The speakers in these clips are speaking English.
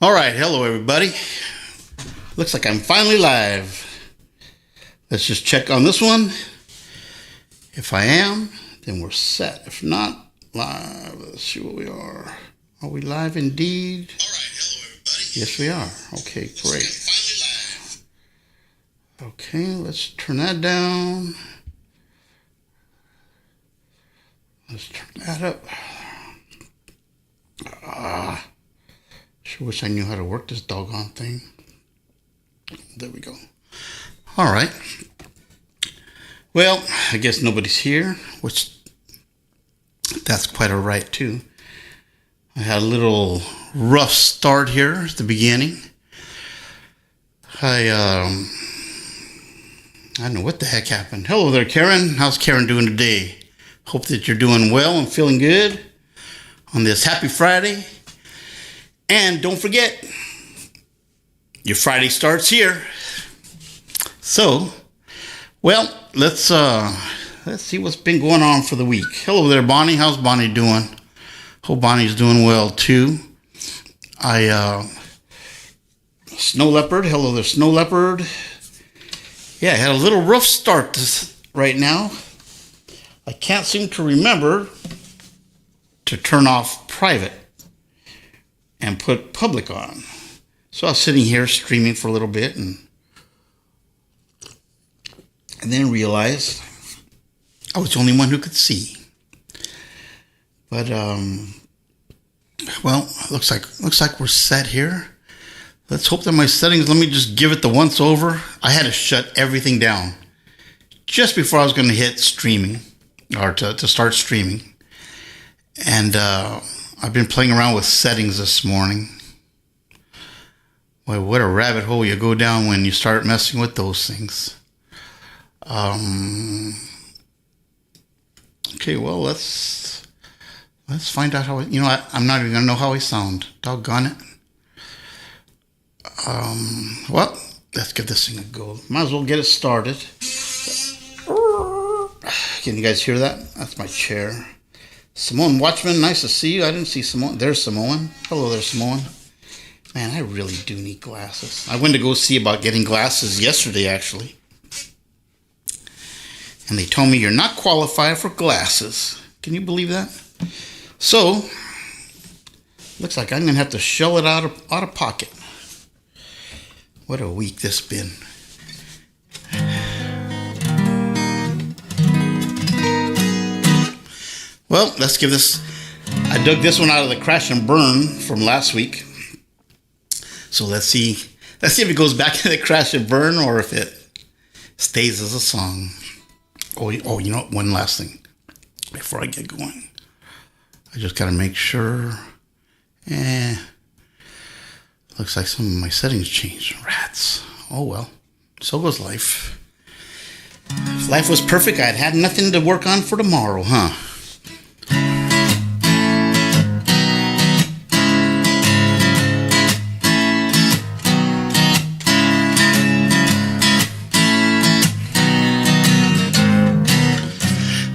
All right, hello everybody. Looks like I'm finally live. Let's just check on this one. If I am, then we're set. If not, live. Let's see what we are. Are we live indeed? All right, hello everybody. Yes, we are. Okay, great. Okay, let's turn that down. Let's turn that up. Sure wish I knew how to work this doggone thing. There we go. All right. Well, I guess nobody's here, which that's quite all right too. I had a little rough start here at the beginning. I don't know what the heck happened. Hello there, Karen. How's Karen doing today? Hope that you're doing well and feeling good on this happy Friday. And don't forget, your Friday starts here. So, well, let's see what's been going on for the week. Hello there, Bonnie. How's Bonnie doing? Hope Bonnie's doing well too. Snow Leopard. Hello there, Snow Leopard. Yeah, I had a little rough start right now. I can't seem to remember to turn off private and put public on. So I was sitting here streaming for a little bit and then realized I was the only one who could see. But well, looks like we're set here. Let's hope that my settings, let me just give it the once over. I had to shut everything down just before I was going to hit streaming or to start streaming. And I've been playing around with settings this morning. Boy, what a rabbit hole you go down when you start messing with those things. Okay, well, let's find out how, I'm not even going to know how I sound. Doggone it. Well, let's give this thing a go. Might as well get it started. Can you guys hear that? That's my chair. Simone Watchman, nice to see you. I didn't see Simone. There's Simone. Hello there, Simone. Man, I really do need glasses. I went to go see about getting glasses yesterday, actually. And they told me you're not qualified for glasses. Can you believe that? So, looks like I'm going to have to shell it out of pocket. What a week this been. Well, let's give this, I dug this one out of the crash and burn from last week. So let's see if it goes back to the crash and burn or if it stays as a song. Oh, you know, one last thing before I get going. I just got to make sure. Looks like some of my settings changed. Rats. Oh well, so goes life. If life was perfect, I'd had nothing to work on for tomorrow, huh?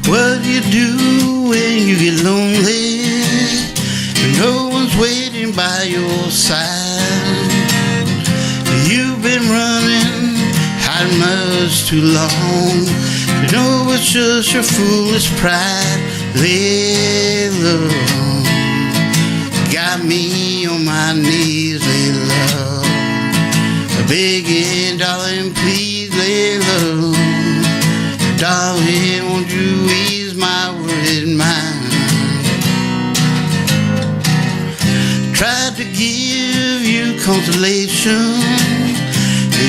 What do you do when you get lonely, when no one's waiting by your side? You've been running how much too long? You know it's just your foolish pride. Lay low. Got me on my knees, lay low. Begging, darling, please lay low. Darling, won't you ease my worried mind? Tried to give you consolation.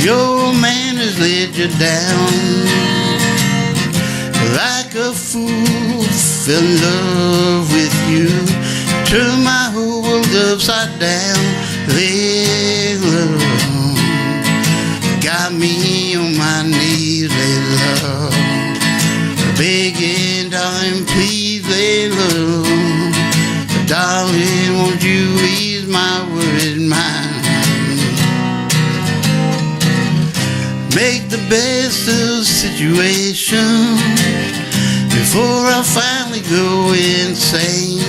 Your man has let you down. Like a fool, fell in love with you. Turned my whole world upside down. Lay low. Got me on my knees, lay low. Begging, darling, please lay low. Darling, won't you ease my worried mind? Make the best of the situation before I finally go insane.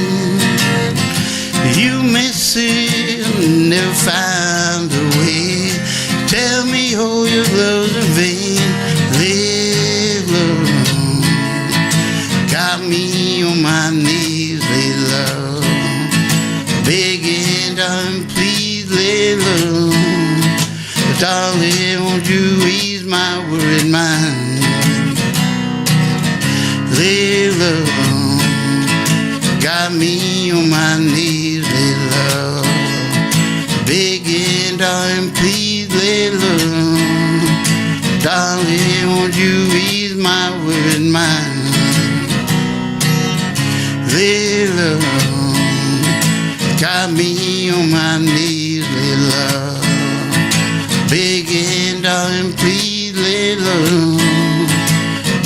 You may say I'll never find a way. Tell me, oh, your love's in vain. Live alone. Got me on my knees, lay low. Begging, darling, please lay low. But darling, won't you ease my worried mind? Lay low. Got me on my knees, lay low. Begging, darling, please lay low. Darling, won't you ease my worried mind? Lay low. Got me on my knees, lay low. Begging, darling, please lay low.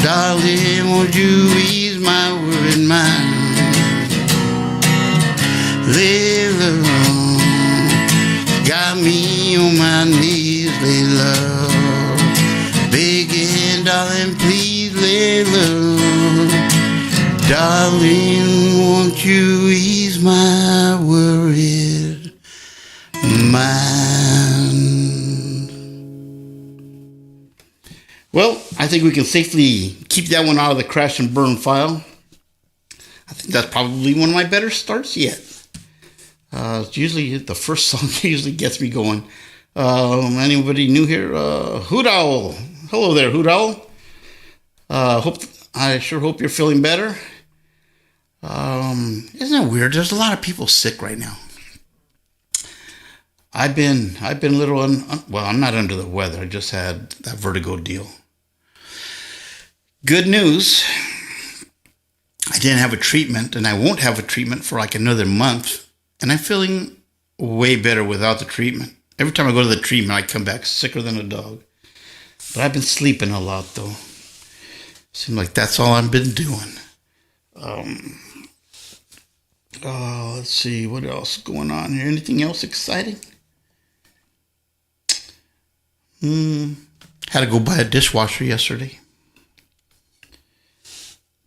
Darling, won't you ease my worried mind? Lay low. Got me on my knees, lay low. Begging, darling, please lay low. Darling, won't you ease my worried mind? Well, I think we can safely keep that one out of the crash and burn file. I think that's probably one of my better starts yet. It's usually the first song usually gets me going. Anybody new here? Hoot Owl. Hello there, Hoot Owl. I sure hope you're feeling better. Isn't it weird? There's a lot of people sick right now. I've been a little well, I'm not under the weather. I just had that vertigo deal. Good news. I didn't have a treatment, and I won't have a treatment for like another month. And I'm feeling way better without the treatment. Every time I go to the treatment, I come back sicker than a dog. But I've been sleeping a lot, though. Seems like that's all I've been doing. Let's see, what else is going on here? Anything else exciting? Had to go buy a dishwasher yesterday.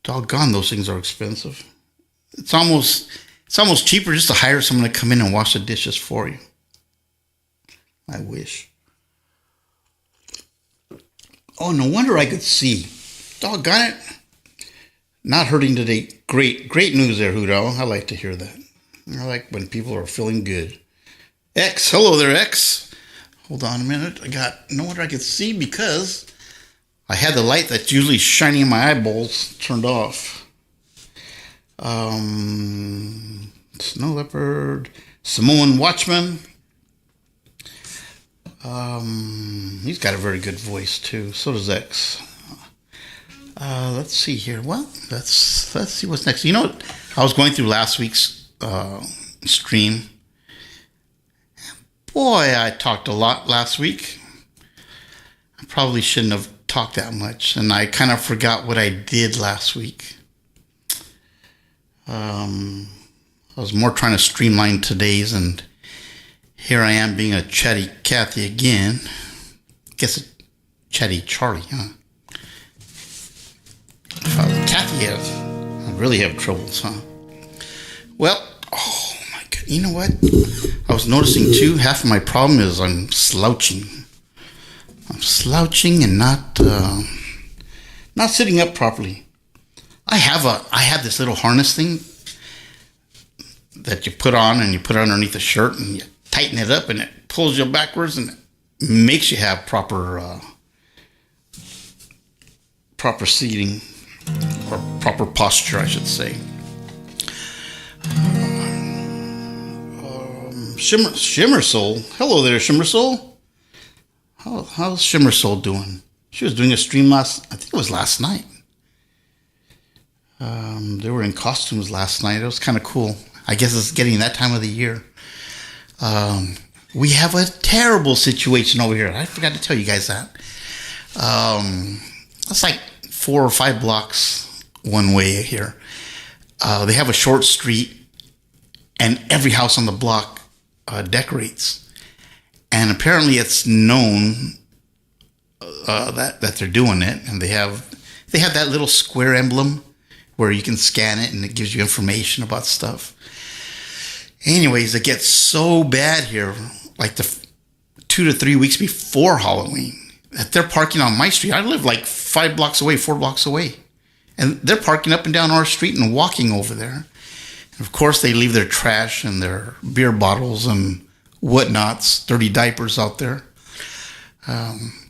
Doggone, those things are expensive. It's almost cheaper just to hire someone to come in and wash the dishes for you. I wish. Oh, no wonder I could see. Doggone it. Not hurting today. Great news there, Hudo. I like to hear that. I like when people are feeling good. X, hello there, X. Hold on a minute. No wonder I could see because I had the light that's usually shining in my eyeballs turned off. Snow Leopard, Samoan Watchman. He's got a very good voice too. So does X. Let's see here. Well, let's see what's next. You know what? I was going through last week's stream. Boy, I talked a lot last week. I probably shouldn't have talked that much, and I kind of forgot what I did last week. I was more trying to streamline today's, and here I am being a chatty Cathy again. Guess it's chatty Charlie, huh? Cathy I really have troubles, huh? Well, oh my God, you know what? I was noticing too, half of my problem is I'm slouching. I'm slouching and not sitting up properly. I have this little harness thing that you put on and you put underneath the shirt and you tighten it up and it pulls you backwards and it makes you have proper seating or proper posture, I should say. Shimmer Soul. Hello there, Shimmer Soul. How's Shimmer Soul doing? She was doing a stream I think it was last night. They were in costumes last night. It was kind of cool. I guess it's getting that time of the year. We have a terrible situation over here. I forgot to tell you guys that. It's like 4 or 5 blocks one way here. They have a short street, and every house on the block decorates. And apparently it's known that they're doing it, and they have that little square emblem where you can scan it and it gives you information about stuff. Anyways, it gets so bad here, like the 2 to 3 weeks before Halloween, that they're parking on my street. I live like 5 blocks away, 4 blocks away. And they're parking up and down our street and walking over there. And of course, they leave their trash and their beer bottles and whatnots, dirty diapers out there.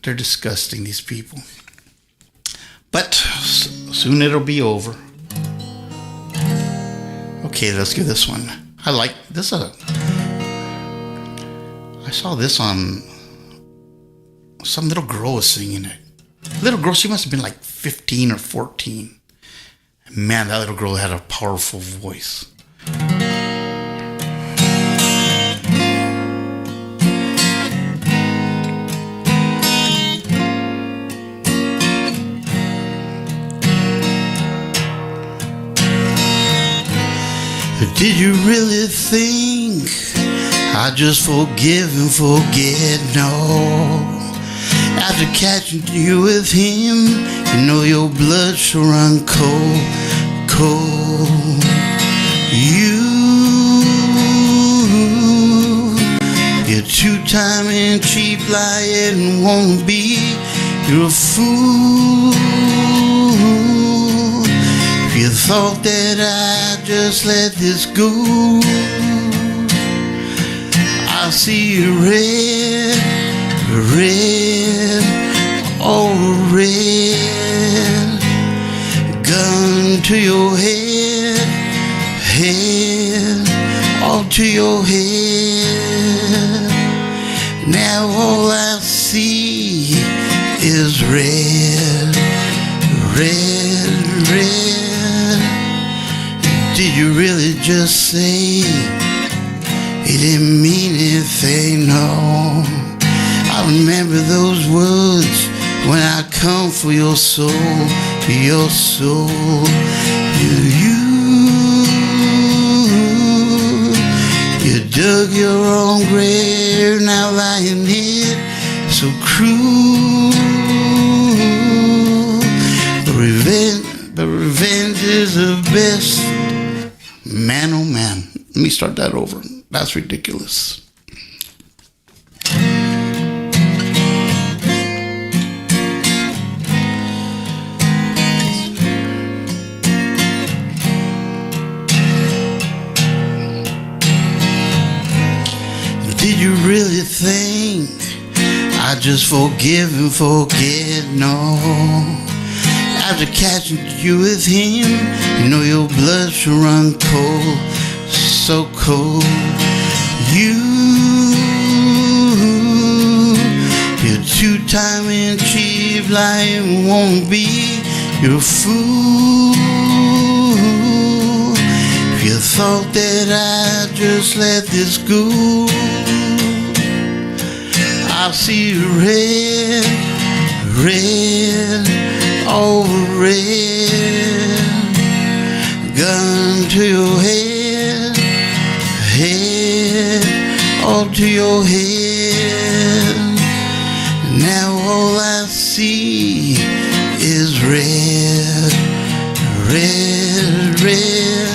They're disgusting, these people. But soon it'll be over. Okay, let's give this one. I like this. I saw this on some little girl was singing it. Little girl, she must have been like 15 or 14. Man, that little girl had a powerful voice. Did you really think I just forgive and forget? No. After catching you with him, you know your blood shall run cold, cold. You're two-time and cheap, lying, won't be. You're a fool. If you thought that I'd just let this go, I see you red, red, all red. Gun to your head, head, all to your head. Now all I see is red, red, red. Did you really just say it didn't mean anything? No. I remember those words when I come for your soul, your soul. You dug your own grave, now lying here so cruel. But revenge is the best. Man, oh man. Let me start that over. That's ridiculous. Did you really think I just forgive and forget? No. After catching you with him, you know your blood shall run cold, so cold. You're two-time and cheap, lying, won't be. You're a fool. If you thought that I'd just let this go, I see you red, red, all red. Gun to your head, head, all to your head. Now all I see is red, red, red.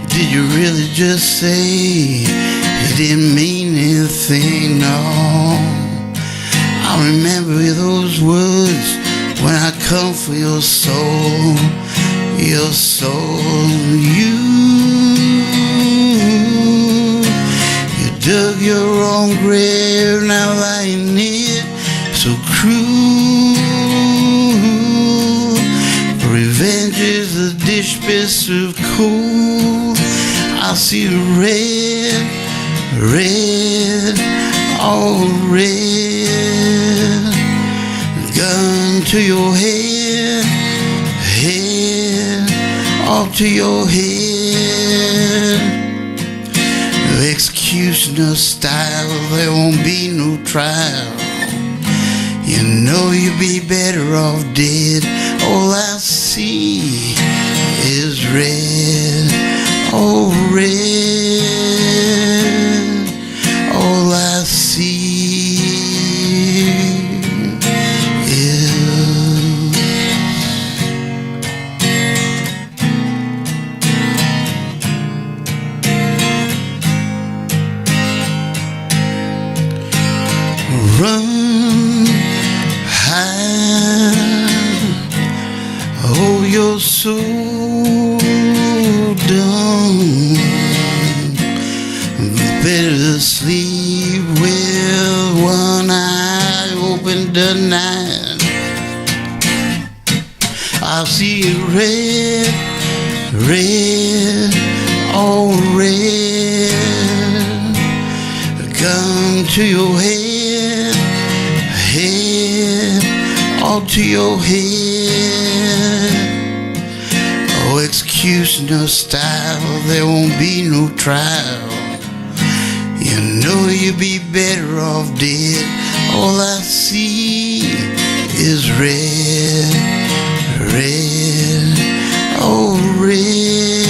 Did you really just say it didn't mean anything? No. I remember those words when I come for your soul, your soul. You dug your own grave, now lying it so cruel. Revenge is a dish best served cold. I see red, red, all red. Gun to your head, head, all to your head. Executioner style, there won't be no trial. You know you'd be better off dead. All I see is red, oh red. All I see is Run, hide, oh, you're so dumb. Better sleep with one eye open tonight. I'll see it red, red, all red. Come to your head, head, all to your head. Oh, executioner style, there won't be no trial. You know you'd be better off dead. All I see is red, red, oh red.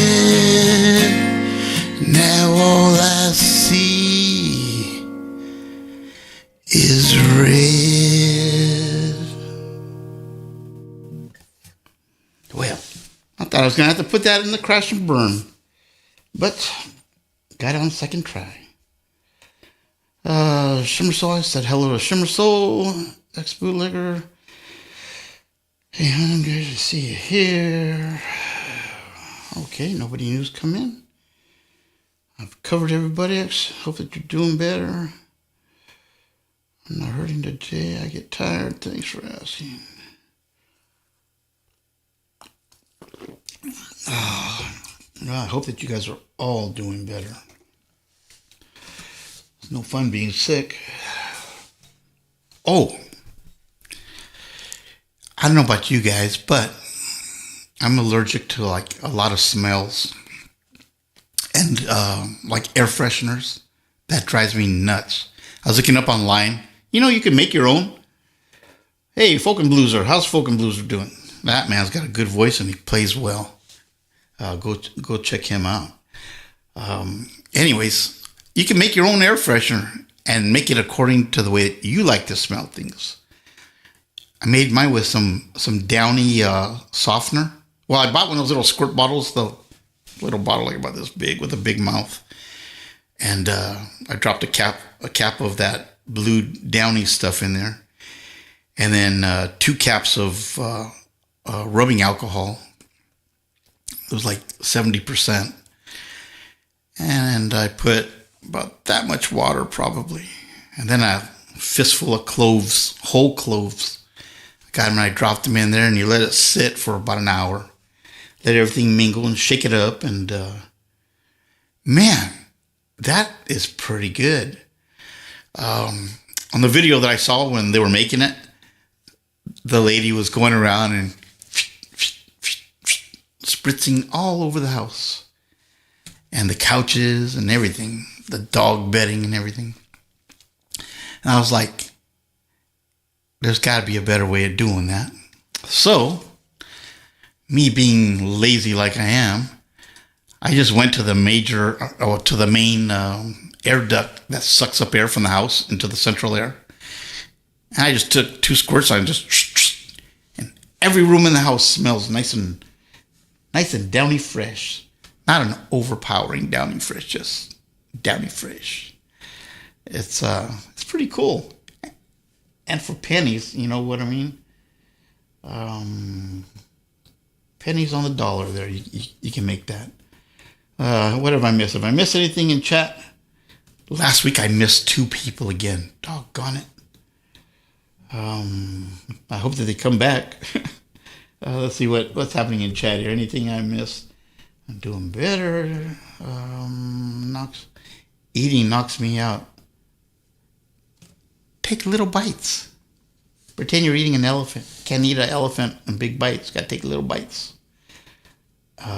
Now all I see is red. Well, I thought I was going to have to put that in the crash and burn, but got it on second try. Shimmer Soul, I said hello to Shimmer Soul, ex-bootlegger. Hey, I'm good to see you here. Okay, nobody new's come in. I've covered everybody. Hope that you're doing better. I'm not hurting today. I get tired. Thanks for asking. I hope that you guys are all doing better. It's no fun being sick. Oh, I don't know about you guys, but I'm allergic to like a lot of smells and like air fresheners. That drives me nuts. I was looking up online. You know, you can make your own. Hey, Folk and Blueser, how's Folk and Blueser doing? That man's got a good voice and he plays well. Go check him out. Anyways, you can make your own air freshener and make it according to the way that you like to smell things. I made mine with some Downy softener. Well, I bought one of those little squirt bottles, the little bottle like about this big with a big mouth. And I dropped a cap of that blue Downy stuff in there. And then 2 caps of rubbing alcohol. It was like 70%. And I put about that much water probably. And then a fistful of cloves, whole cloves. I got them and I dropped them in there and you let it sit for about an hour. Let everything mingle and shake it up. And man, that is pretty good. On the video that I saw when they were making it, the lady was going around and spritzing all over the house. And the couches and everything. The dog bedding and everything. And I was like, there's got to be a better way of doing that. So, me being lazy like I am, I just went to the main air duct that sucks up air from the house into the central air. And I just took 2 squirts and and every room in the house smells nice and Downy fresh. Not an overpowering Downy fresh, just Downy fresh. It's pretty cool. And for pennies, you know what I mean? Pennies on the dollar there. You can make that. What have I missed? Have I missed anything in chat? Last week I missed 2 people again. Doggone it. I hope that they come back. Let's see what's happening in chat here. Anything I missed? I'm doing better. Eating knocks me out. Take little bites. Pretend you're eating an elephant. Can't eat an elephant in big bites. Got to take little bites. There's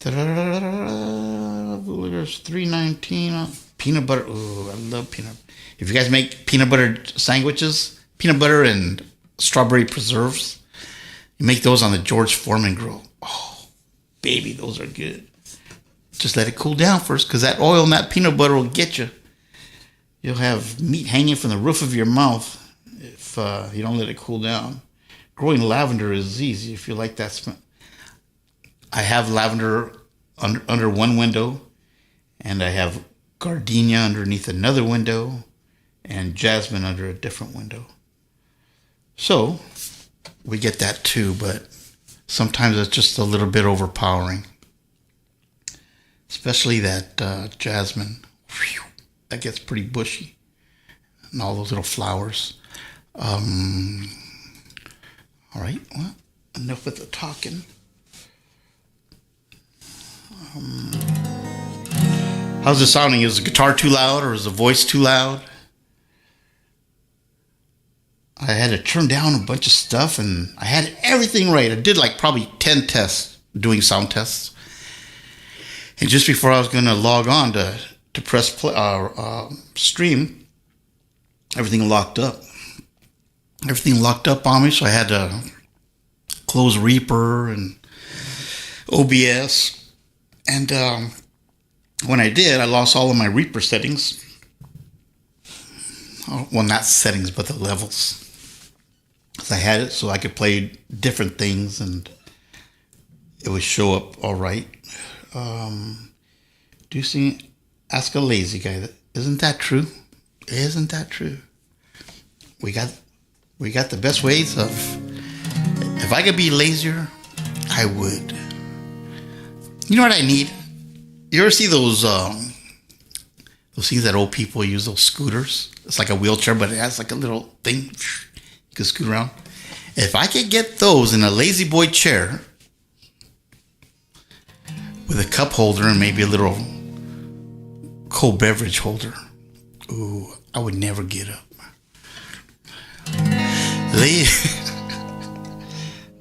$3.19. Peanut butter. Ooh, I love peanut. If you guys make peanut butter sandwiches, peanut butter and strawberry preserves, you make those on the George Foreman grill. Oh, baby, those are good. Just let it cool down first, because that oil and that peanut butter will get you. You'll have meat hanging from the roof of your mouth if you don't let it cool down. Growing lavender is easy if you like that smell. I have lavender under one window, and I have gardenia underneath another window, and jasmine under a different window. So we get that too, but sometimes it's just a little bit overpowering. Especially that jasmine. Whew, that gets pretty bushy. And all those little flowers. All right, well, enough with the talking. How's it sounding? Is the guitar too loud or is the voice too loud? I had to turn down a bunch of stuff and I had everything right. I did like probably 10 tests, doing sound tests. And just before I was going to log on to press play, stream, everything locked up. Everything locked up on me, so I had to close Reaper and OBS. And when I did, I lost all of my Reaper settings. Well, not settings, but the levels. I had it so I could play different things and it would show up all right. Do you see? Ask a lazy guy. Isn't that true? Isn't that true? We got the best ways of. If I could be lazier, I would. You know what I need? You ever see those things that old people use? Those scooters. It's like a wheelchair, but it has like a little thing you can scoot around. If I could get those in a lazy boy chair with a cup holder and maybe a little cold beverage holder, ooh, I would never get up.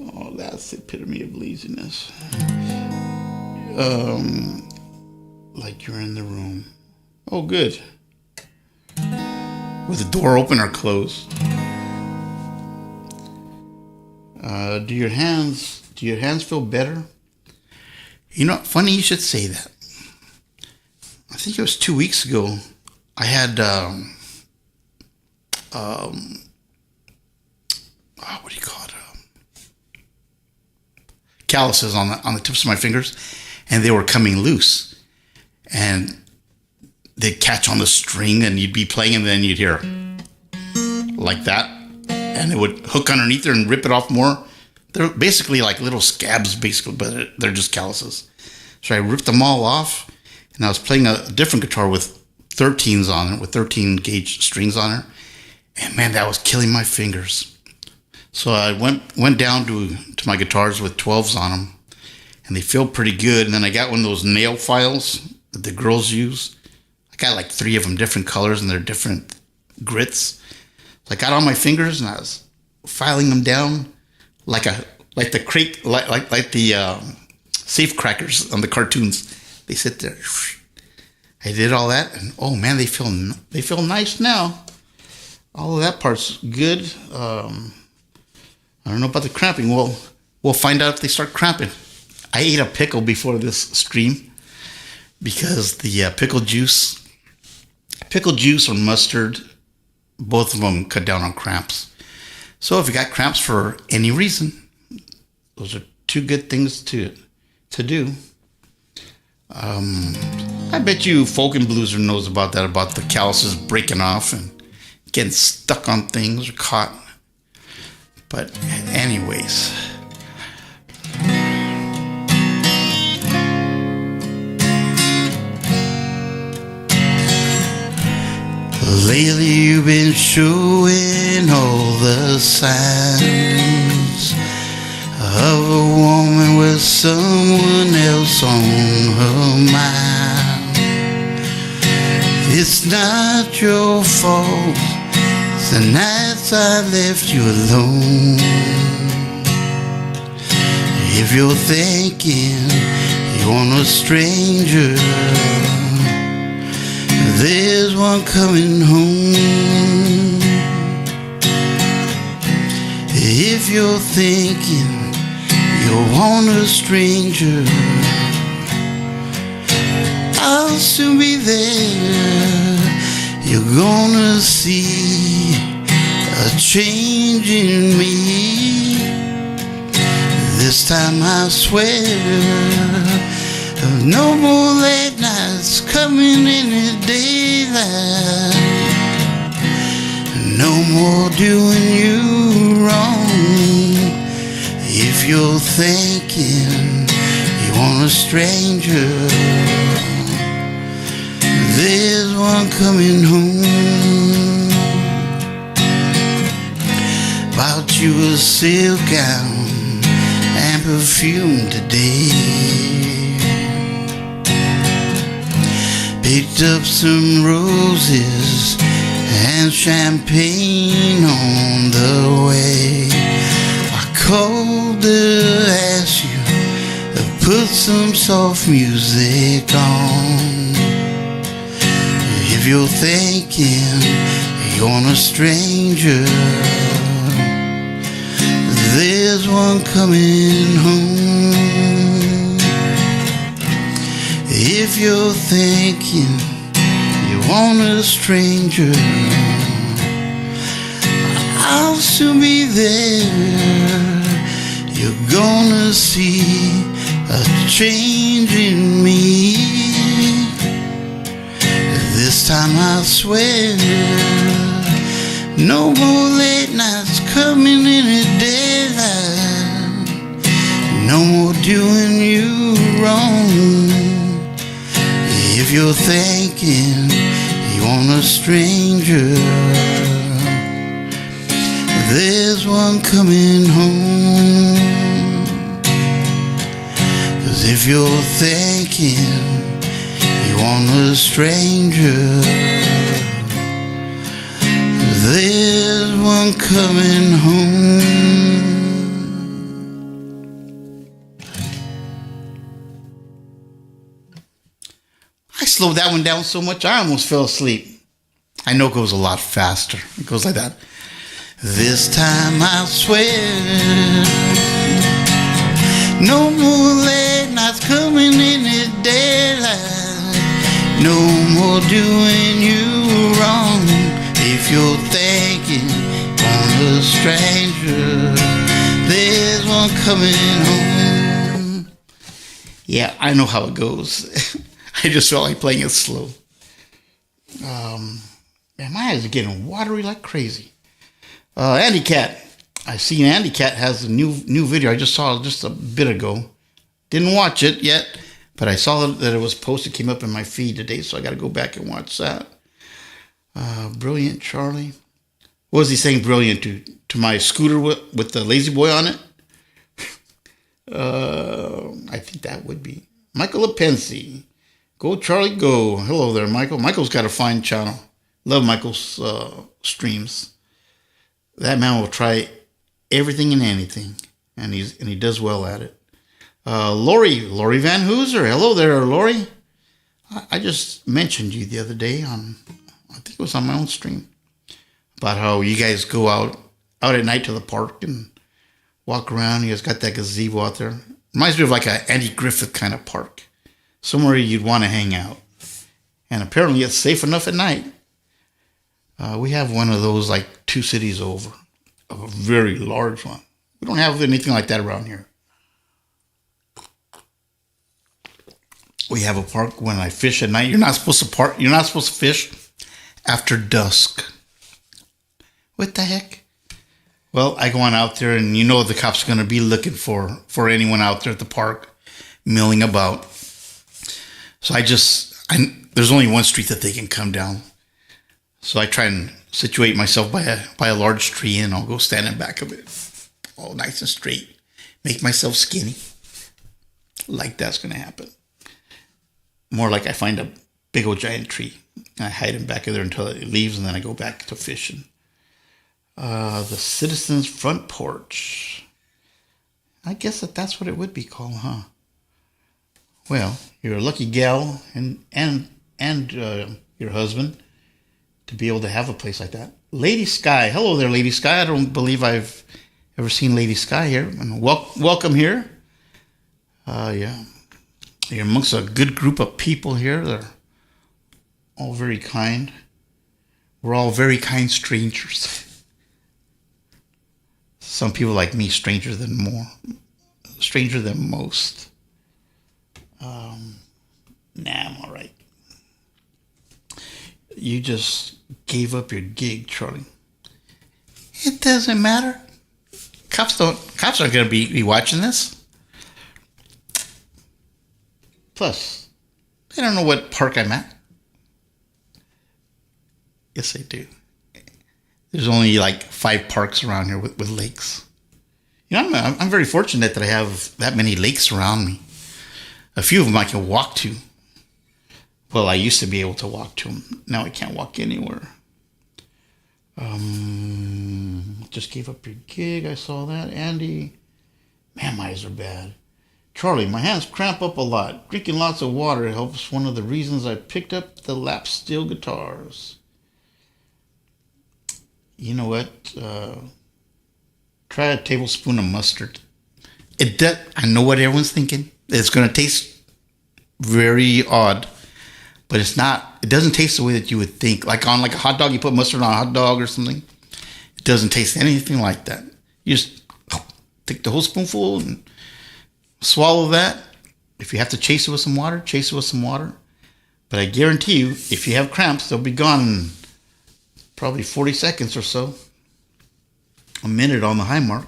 Oh, that's the epitome of laziness. Like you're in the room. Oh, good. With the door open or closed. Do your hands feel better? You know, funny you should say that. I think it was 2 weeks ago. I had what do you call it? Calluses on the tips of my fingers, and they were coming loose, and they'd catch on the string, and you'd be playing, and then you'd hear like that, and it would hook underneath there and rip it off more. They're basically like little scabs, basically, but they're just calluses. So I ripped them all off, and I was playing a different guitar with 13s on it, with 13 gauge strings on it, and man, that was killing my fingers. So I went down to my guitars with 12s on them, and they feel pretty good. And then I got one of those nail files that the girls use. I got like 3 of them, different colors, and they're different grits. So I got on my fingers, and I was filing them down like the safe crackers on the cartoons. They sit there. I did all that, and oh man, they feel nice now. All of that part's good. I don't know about the cramping. We'll find out if they start cramping. I ate a pickle before this stream because the pickle juice or mustard, both of them cut down on cramps. So if you got cramps for any reason, those are 2 good things to do. I bet you folk and blueser knows about that, about the calluses breaking off and getting stuck on things or caught. But anyways, lately you've been showing all the signs of a woman with someone else on her mind. It's not your fault. The nights I left you alone. If you're thinking you want a stranger, there's one coming home. If you're thinking you want a stranger, I'll soon be there. You're gonna see a change in me. This time I swear, no more late nights coming in the daylight. more doing you wrong. If you're thinking you want a stranger, there's one coming home. Bought you a silk gown and perfume today. Picked up some roses and champagne on the way. I called to ask you to put some soft music on. If you're thinking you're a stranger, there's one coming home. If you're thinking you want a stranger, I'll soon be there. You're gonna see a change in me. This time I swear, no more late nights coming in the daylight. No more doing you wrong. If you're thinking you want a stranger, there's one coming home. 'Cause if you're thinking you want a stranger, there's one coming home. I slowed that one down so much I almost fell asleep. I know it goes a lot faster. It goes like that. This time I swear, no more late nights coming in the daylight. No more doing you wrong. If you're thinking on a stranger, there's one coming home. Yeah, I know how it goes. I just felt like playing it slow. Man, my eyes are getting watery like crazy. Andy Cat. I seen Andy Cat has a new video. I just saw it just a bit ago. Didn't watch it yet, but I saw that it was posted, came up in my feed today, so I got to go back and watch that. Brilliant Charlie. What was he saying brilliant to my scooter with the lazy boy on it? I think that would be Michael Lepensi. Go Charlie, go. Hello there, Michael. Michael's got a fine channel. Love Michael's streams. That man will try everything and anything, and he does well at it. Lori Van Hooser. Hello there, Lori. I just mentioned you the other day on, I think it was on my own stream, about how you guys go out at night to the park and walk around. You guys got that gazebo out there. Reminds me of like a Andy Griffith kind of park, somewhere you'd want to hang out. And apparently it's safe enough at night. We have one of those like 2 cities over, a very large one. We don't have anything like that around here. We have a park when I fish at night. You're not supposed to fish after dusk. What the heck? Well, I go on out there, and you know the cops are going to be looking for anyone out there at the park milling about. So there's only one street that they can come down. So I try and situate myself by a large tree, and I'll go stand in back of it, all nice and straight. Make myself skinny. Like that's going to happen. More like I find a big old giant tree. I hide in back of there until it leaves, and then I go back to fishing. The Citizens Front Porch. I guess that's what it would be called, huh? Well, you're a lucky gal and your husband to be able to have a place like that. Lady Sky. Hello there, Lady Sky. I don't believe I've ever seen Lady Sky here. And welcome here. Yeah. You're amongst a good group of people here. They're all very kind. We're all very kind strangers. Some people like me, stranger than most. Nah, I'm all right. You just gave up your gig, Charlie. It doesn't matter. Cops aren't going to be watching this. Plus, they don't know what park I'm at. Yes, they do. There's only like 5 parks around here with lakes. You know, I'm very fortunate that I have that many lakes around me. A few of them I can walk to. Well, I used to be able to walk to them. Now I can't walk anywhere. Just gave up your gig. I saw that. Andy. Man, my eyes are bad. Charlie, my hands cramp up a lot. Drinking lots of water helps. One of the reasons I picked up the lap steel guitars. You know what? Try a tablespoon of mustard. I know what everyone's thinking. It's going to taste very odd, but it's not. It doesn't taste the way that you would think. Like on a hot dog, you put mustard on a hot dog or something. It doesn't taste anything like that. You just take the whole spoonful and swallow that. If you have to chase it with some water, chase it with some water. But I guarantee you, if you have cramps, they'll be gone in probably 40 seconds or so. A minute on the high mark.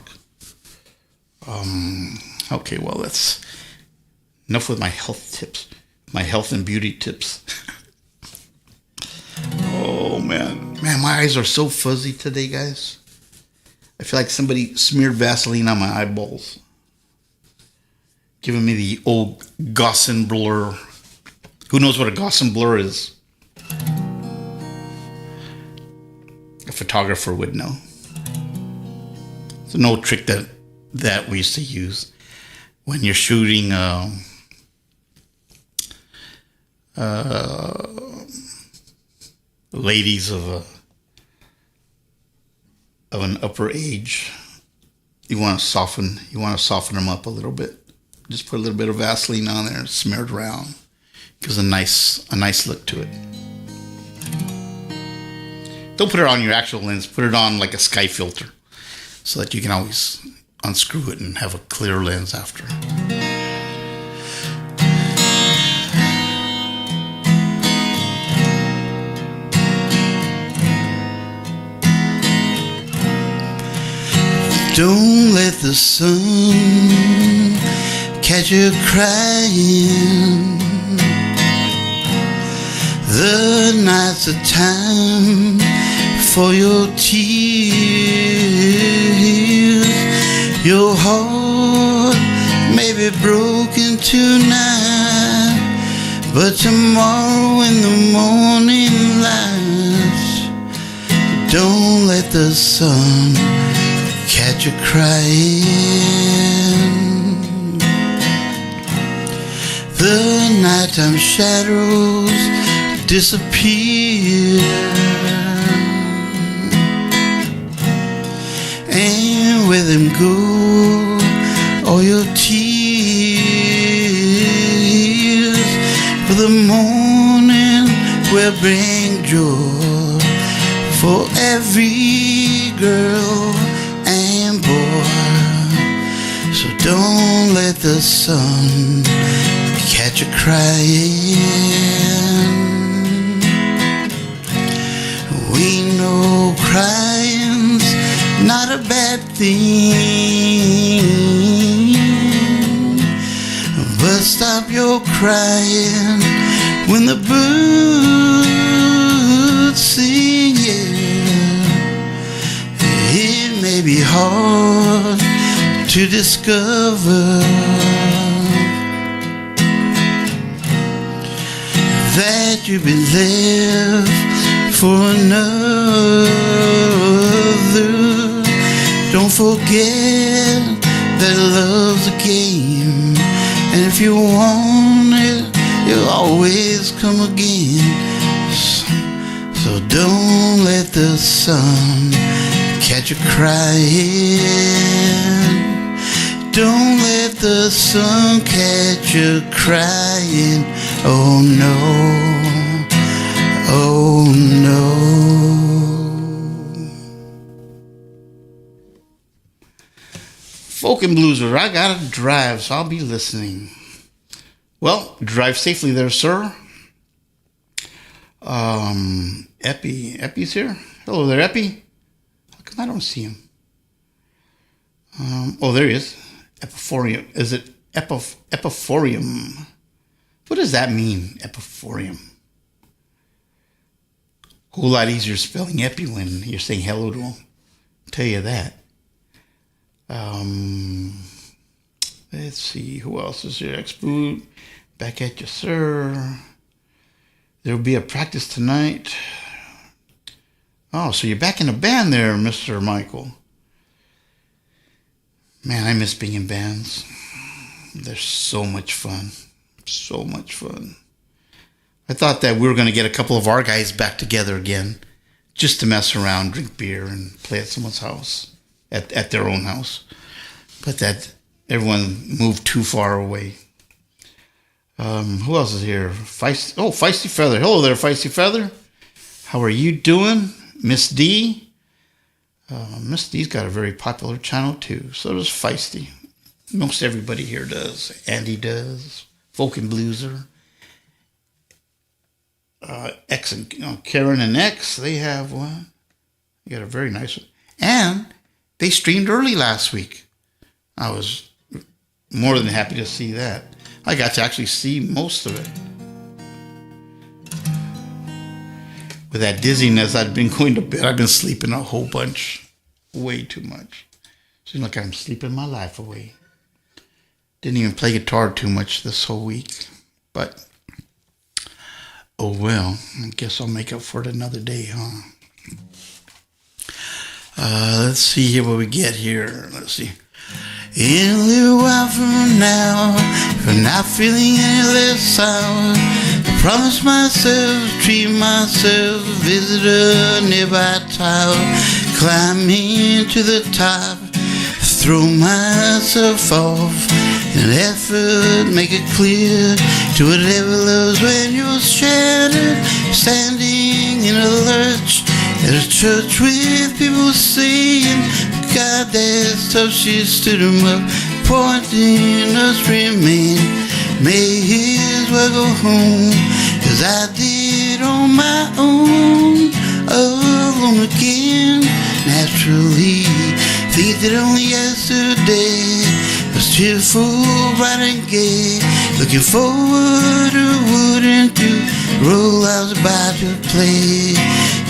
Okay, well, that's enough with my health tips. My health and beauty tips. Oh, man. Man, my eyes are so fuzzy today, guys. I feel like somebody smeared Vaseline on my eyeballs. Giving me the old Gaussian blur. Who knows what a Gaussian blur is? A photographer would know. It's an old trick that we used to use when you're shooting ladies of an upper age. You want to soften them up a little bit. Just put a little bit of Vaseline on there, smear it around. Gives a nice look to it. Don't put it on your actual lens. Put it on like a sky filter, so that you can always unscrew it and have a clear lens after. Don't let the sun catch you crying. The night's a time for your tears. Your heart may be broken tonight, but tomorrow in the morning light, don't let the sun catch you crying. The nighttime shadows disappear, and with them go all your tears. For the morning will bring joy for every girl and boy. So don't let the sun catch you crying. We know crying's not a bad thing, but stop your crying when the birds sing. Yeah, it may be hard to discover that you've been left for another. Don't forget that love's a game, and if you want it, you'll always come again. So don't let the sun catch you crying. Don't let the sun catch you crying. Oh no, oh no. Folk and Blueser, I gotta drive, so I'll be listening. Well, drive safely there, sir. Epi's here. Hello there, Epi. How come I don't see him? Oh, there he is. Epiphorium. Is it epiphorium? What does that mean, epiphorium? A whole lot easier spelling epi when you're saying hello to him. I'll tell you that. Let's see. Who else is here? X-Boot. Back at you, sir. There will be a practice tonight. Oh, so you're back in the band there, Mr. Michael. Man, I miss being in bands. They're so much fun. So much fun. I thought that we were going to get a couple of our guys back together again just to mess around, drink beer, and play at someone's house, at their own house. But that everyone moved too far away. Who else is here? Feisty Feather. Hello there, Feisty Feather. How are you doing? Miss D. Miss D's got a very popular channel too. So does Feisty. Most everybody here does. Andy does. Folk and Blueser. X and Karen and X, they have one. They got a very nice one. And they streamed early last week. I was more than happy to see that. I got to actually see most of it. With that dizziness, I'd been going to bed. I've been sleeping a whole bunch. Way too much. Seems like I'm sleeping my life away. Didn't even play guitar too much this whole week. But, oh well. I guess I'll make up for it another day, huh? Let's see here what we get here. Let's see. In a little while from now, if I'm not feeling any less sour, I promise myself, treat myself, visit a nearby tower, climb into the top, throw myself off, in an effort, make it clear to whatever loves when you're shattered, standing in a lurch at a church with people saying, God, that's tough. She stood him up, pointing us remain. May his well go home, as I did on my own, alone again. Naturally, think that only yesterday was cheerful, bright and gay. Looking forward to wouldn't do role I was about to play.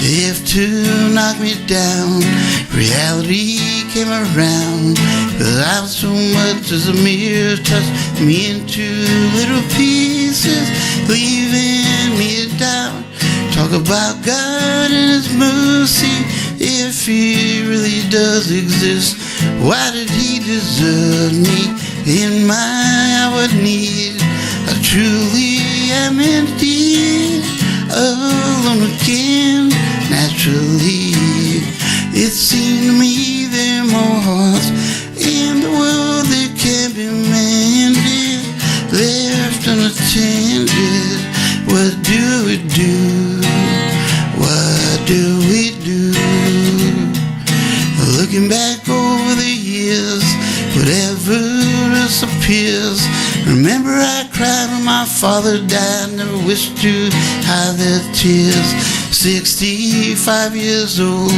If to knock me down, reality came around, without so much as a mere touch me into little pieces, leaving me down. Talk about God and His mercy, if He really does exist. Why did He desert me in my hour of need? I truly am indeed alone again. Naturally, it seemed to me there are more hearts in the world that can be mended, left unattended. What do we do? What do we do? Looking back over the years, whatever else appears. Remember I cried when my father died, never wished to hide their tears. 65 years old,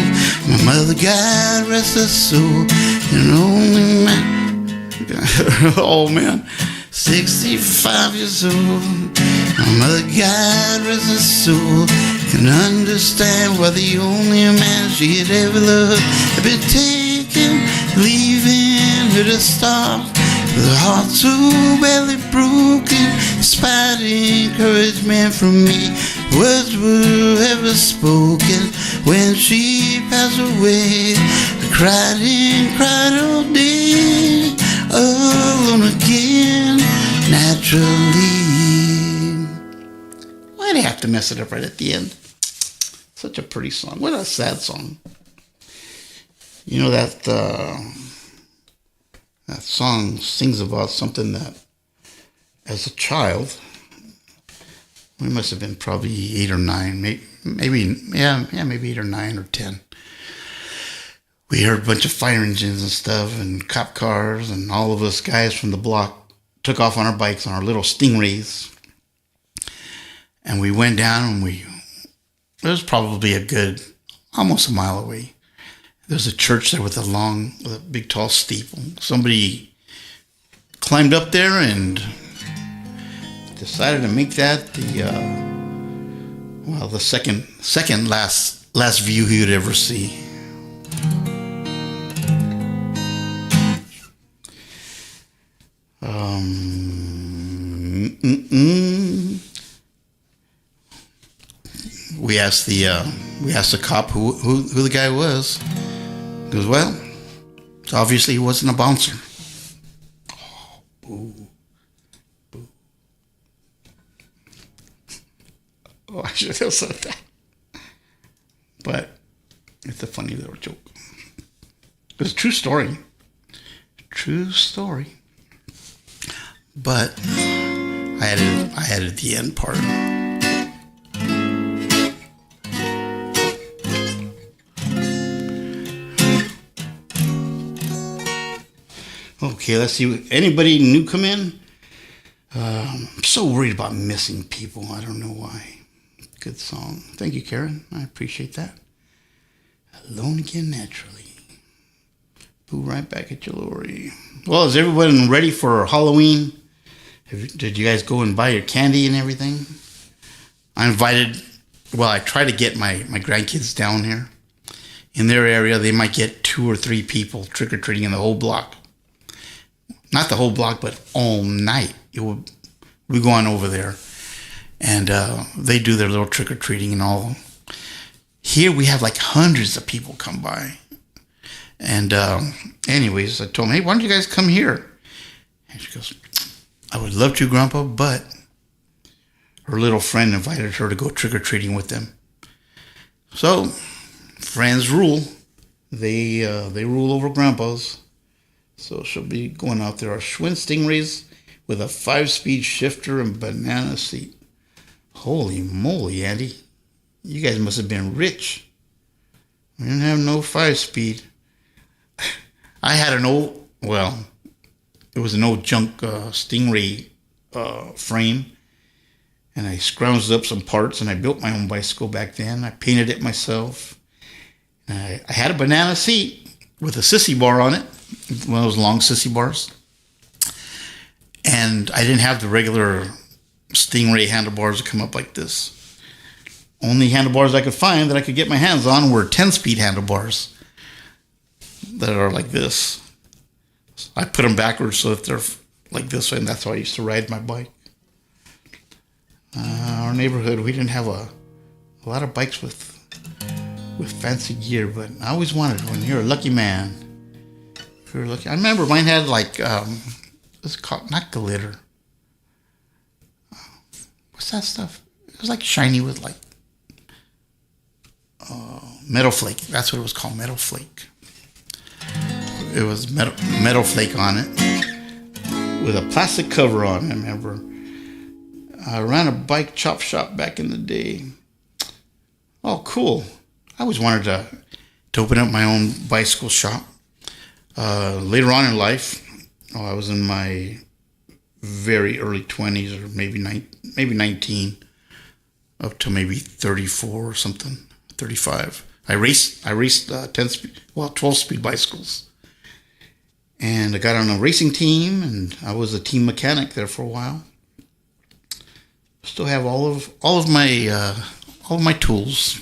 my mother, God rest her soul, and only man, oh man, 65 years old, my mother, God rest her soul, can understand why the only man she had ever loved had been taken, leaving her to starve, with her heart so badly broken. Despite encouragement from me, words were ever spoken. When she passed away, I cried and cried all day, alone again, naturally. Why'd I have to mess it up right at the end? Such a pretty song. What a sad song. You know that that song sings about something that, as a child, we must have been probably 8 or 9, maybe 8 or 9 or 10. We heard a bunch of fire engines and stuff and cop cars, and all of us guys from the block took off on our bikes on our little Stingrays, and we went down, and it was probably a good almost a mile away. there's a church there with a big tall steeple. Somebody climbed up there and decided to make that the second last view he would ever see. We asked the cop who the guy was. He goes, well, obviously he wasn't a bouncer. Oh, boo. Boo. Oh, I should have said that. But it's a funny little joke. It's a true story. True story. But I added the end part. Okay, let's see. Anybody new come in? I'm so worried about missing people. I don't know why. Good song. Thank you, Karen. I appreciate that. Alone again naturally. Boo, right back at you, Lori. Well, is everyone ready for Halloween? Did you guys go and buy your candy and everything? I try to get my grandkids down here. In their area, they might get 2 or 3 people trick-or-treating in the whole block. Not the whole block, but all night. We go on over there, and they do their little trick-or-treating and all. Here we have like hundreds of people come by. And anyways, I told them, hey, why don't you guys come here? And she goes, I would love to, Grandpa, but her little friend invited her to go trick-or-treating with them. So, friends rule. They rule over Grandpas. So she'll be going out there. Our Schwinn Stingrays with a 5-speed shifter and banana seat. Holy moly, Andy. You guys must have been rich. We didn't have no 5-speed. I had it was an old junk Stingray frame. And I scrounged up some parts and I built my own bicycle back then. I painted it myself. I had a banana seat with a sissy bar on it. One of those long sissy bars. And I didn't have the regular Stingray handlebars that come up like this. Only handlebars I could find that I could get my hands on were 10-speed handlebars that are like this. I put them backwards so that they're like this way, and that's how I used to ride my bike. Our neighborhood, we didn't have a lot of bikes with fancy gear, but I always wanted one. You're a lucky man. If you're lucky. I remember mine had like it's called not glitter. What's that stuff? It was like shiny with like metal flake. That's what it was called, metal flake. It was metal flake on it with a plastic cover on it. I remember. I ran a bike chop shop back in the day. Oh, cool. I always wanted to open up my own bicycle shop. Later on in life, I was in my very early 20s or maybe 19, up to maybe 34 or something, 35. I raced 12-speed bicycles. And I got on a racing team, and I was a team mechanic there for a while. Still have all of my tools.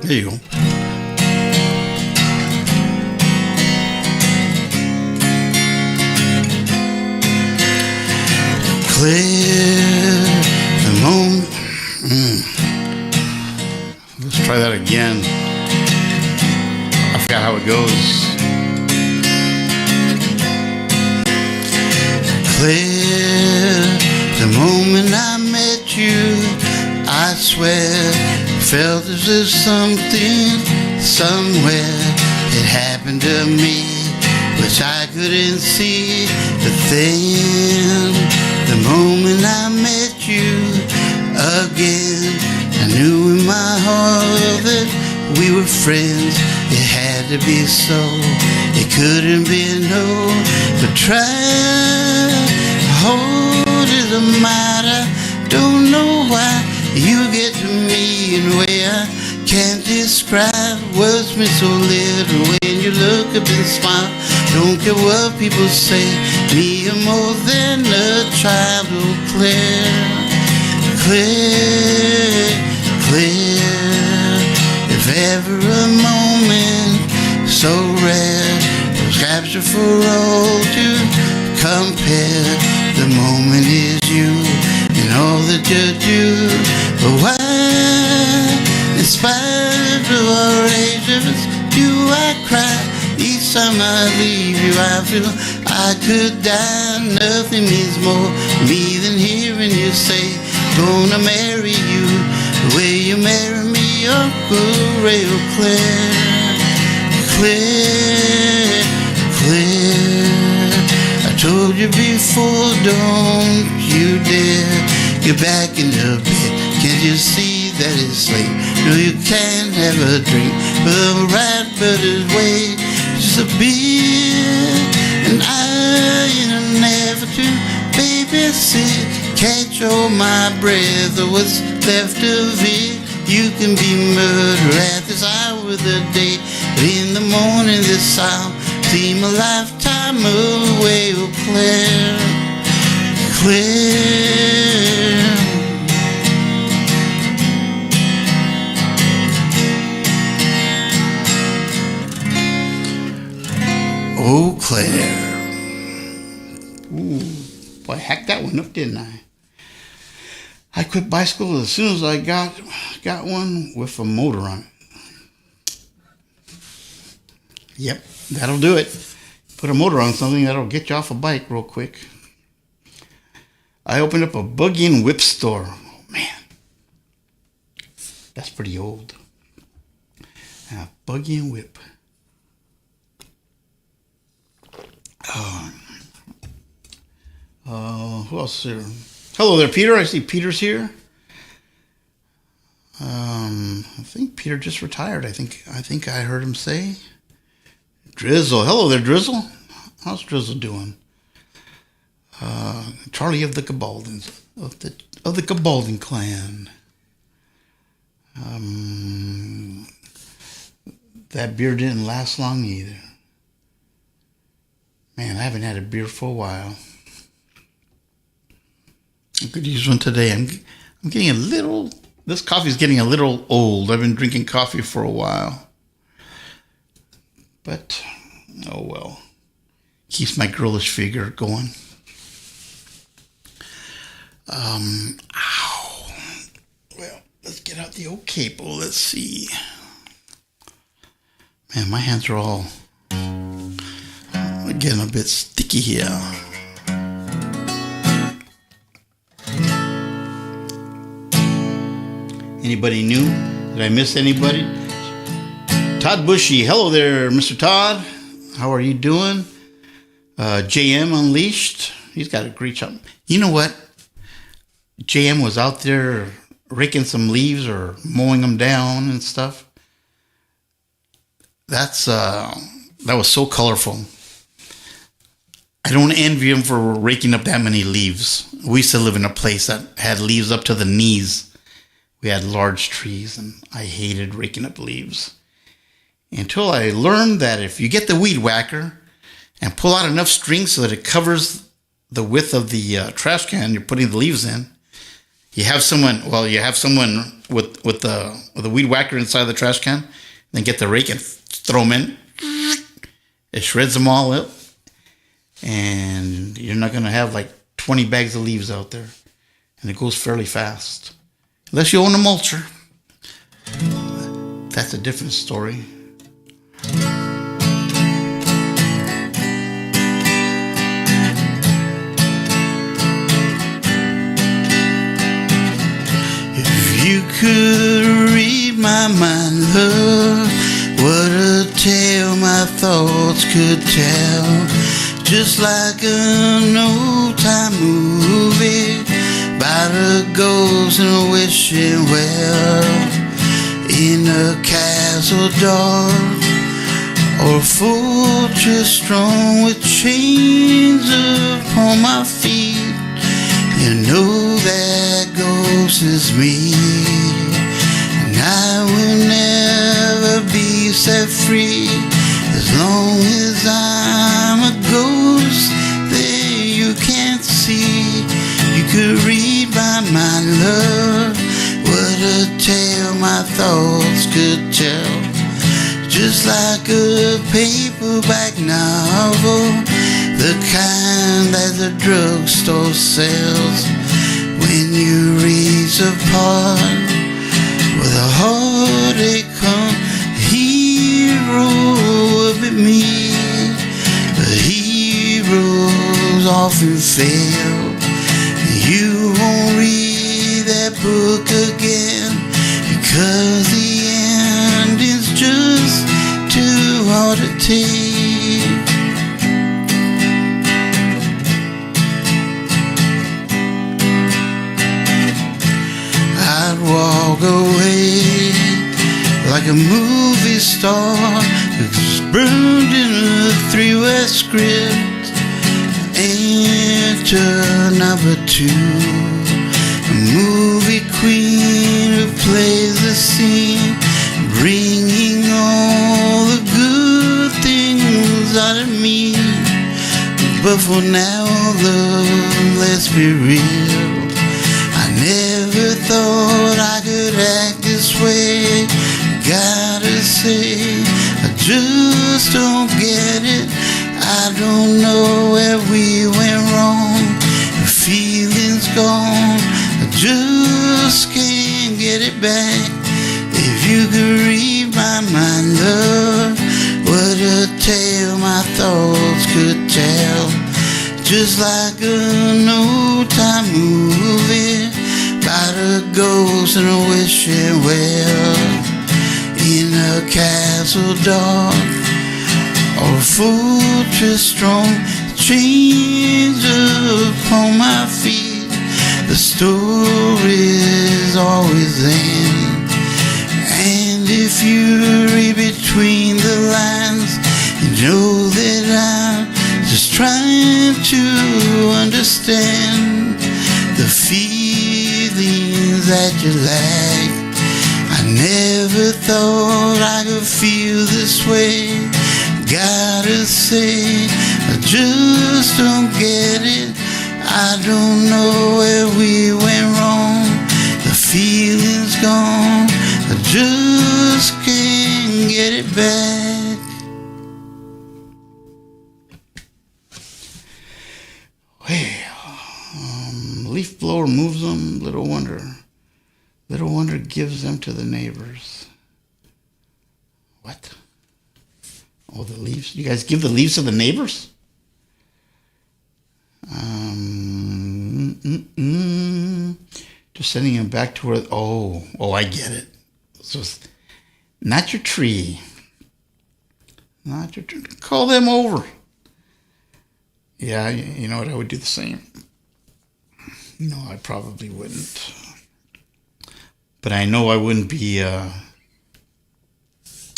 There you go. Clear the moment. Let's try that again. I forgot how it goes. Clear the moment I met you, I swear, felt as if something somewhere had happened to me, which I couldn't see. But then, the moment I met you again, I knew in my heart that we were friends. It had to be so, it couldn't be no. But try heart is a matter. Don't know why you get to me in a way I can't describe. Words mean so little when you look up and smile. Don't care what people say, me you're more than a child. Oh, clear, clear, clear. If ever a moment so rare was captured for all to compare, the moment is you and all that you do. But why, in spite of our ages, do I cry? Each time I leave you I feel I could die. Nothing means more to me than hearing you say, gonna marry you the way you marry me. Oh, real clear, clear, clear. I told you before, don't you dare get back in the bed. Can't you see that it's late? No, you can't have a drink, but the right brother's way. Just a beer, and I never to babysit. Catch all my breath or what's left of it. You can be murdered at this hour of the day, but in the morning this I'll seem a lifetime away. Oh, clear, clear. Oh, Claire. Ooh, boy, I hacked that one up, didn't I? I quit bicycle as soon as I got one with a motor on it. Yep, that'll do it. Put a motor on something, that'll get you off a bike real quick. I opened up a buggy and whip store. Oh, man. That's pretty old. Buggy and whip. Who else is here? Hello there, Peter. I see Peter's here. I think Peter just retired. I think I heard him say. Drizzle. Hello there, Drizzle. How's Drizzle doing? Charlie of the Gabaldins, of the Gabaldin clan. That beer didn't last long either. Man, I haven't had a beer for a while. I could use one today. I'm getting a little. This coffee's getting a little old. I've been drinking coffee for a while, but oh well. Keeps my girlish figure going. Ow. Well, let's get out the old capo. Let's see. Man, my hands are all getting a bit sticky here. Anybody new? Did I miss anybody? Todd Bushy. Hello there, Mr. Todd. How are you doing? JM Unleashed. He's got a great job. You know what? JM was out there raking some leaves or mowing them down and stuff. That was so colorful. I don't envy him for raking up that many leaves. We used to live in a place that had leaves up to the knees. We had large trees, and I hated raking up leaves. Until I learned that if you get the weed whacker and pull out enough string so that it covers the width of the trash can you're putting the leaves in, you have someone with the weed whacker inside the trash can, then get the rake and throw them in. It shreds them all up, and you're not going to have like 20 bags of leaves out there, and it goes fairly fast. Unless you own a mulcher. That's a different story. If you could read my mind, love, what a tale my thoughts could tell. Just like an old-time movie about a ghost and a wishing well in a castle dark or a fortress strong with chains upon my feet. You know that ghost is me, and I will never be set free as long as I'm a ghost that you can't see. You could read by my love what a tale my thoughts could tell, just like a paperback novel, the kind that the drugstore sells. When you reach a part with a heartache come, hero will be me. But heroes often fail. You won't read that book again, because the ending's just too hard to take. I'd walk away like a movie star who's burned in a three-way script. Enter number 2, a movie queen who plays the scene, bringing all the good things out of me. But for now, love, let's be real, I never thought I could act this way. Gotta say, I just don't get it. I don't know where we went wrong. The feeling's gone, I just can't get it back. If you could read my mind, love, what a tale my thoughts could tell, just like an old-time movie about a ghost and a wishing well in a castle dark or a fortress strong, chains upon my feet. The story's always end, and if you read between the lines, you know that I'm just trying to understand the feelings that you lack. I never thought I could feel this way. Gotta say, I just don't get it. I don't know where we went wrong. The feeling's gone, I just can't get it back. Well, leaf blower moves them, little wonder. Little wonder gives them to the neighbors. What? Oh, the leaves. You guys give the leaves to the neighbors? Just sending them back to where. Oh, I get it. So it's not your tree. Not your tree. Call them over. Yeah, you know what? I would do the same. No, I probably wouldn't. But I know I wouldn't be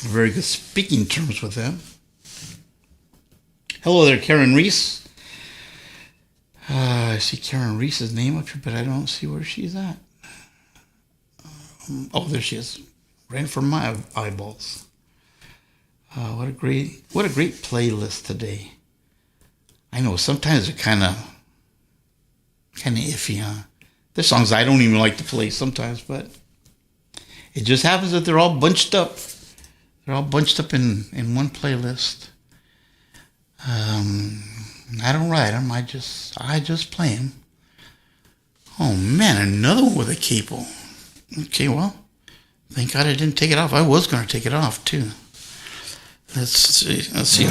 very good speaking terms with them. Hello there, Karen Reese. I see Karen Reese's name up here, but I don't see where she's at. Oh, there she is, right in front of my eyeballs. What a great playlist today. I know sometimes they're kind of iffy, huh? There's songs I don't even like to play sometimes, but it just happens that they're all bunched up. They're all bunched up in one playlist. I don't write them. I just play them. Oh man, another one with a capo. Okay, well, thank God I didn't take it off. I was going to take it off too. Let's see.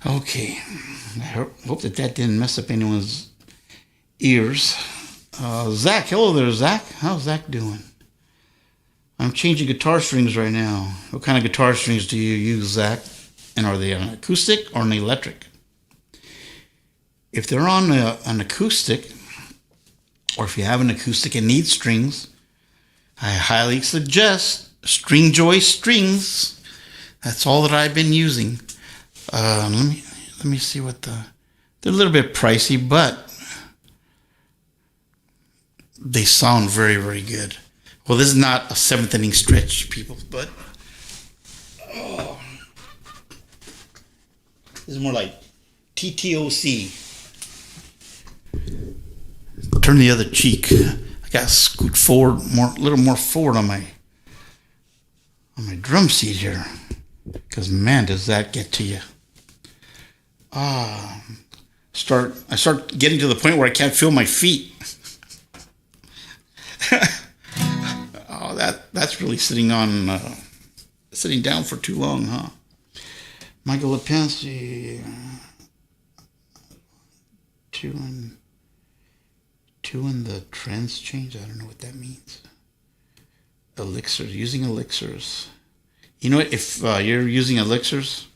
Okay, I hope that didn't mess up anyone's ears. Zach, hello there, Zach. How's Zach doing? I'm changing guitar strings right now. What kind of guitar strings do you use, Zach? And are they an acoustic or an electric? If they're on an acoustic, or if you have an acoustic and need strings, I highly suggest String Joy strings. That's all that I've been using. Let me see what they're a little bit pricey, but they sound very, very good. Well, this is not a 7th inning stretch, people, but this is more like TTOC. Turn the other cheek. I got to scoot forward, a little more forward on my drum seat here, because man, does that get to you. I start getting to the point where I can't feel my feet. Oh, that's really sitting down for too long, huh? Michael Lepensi, two in the trends change. I don't know what that means. Elixirs, using elixirs. You know what? If you're using elixirs,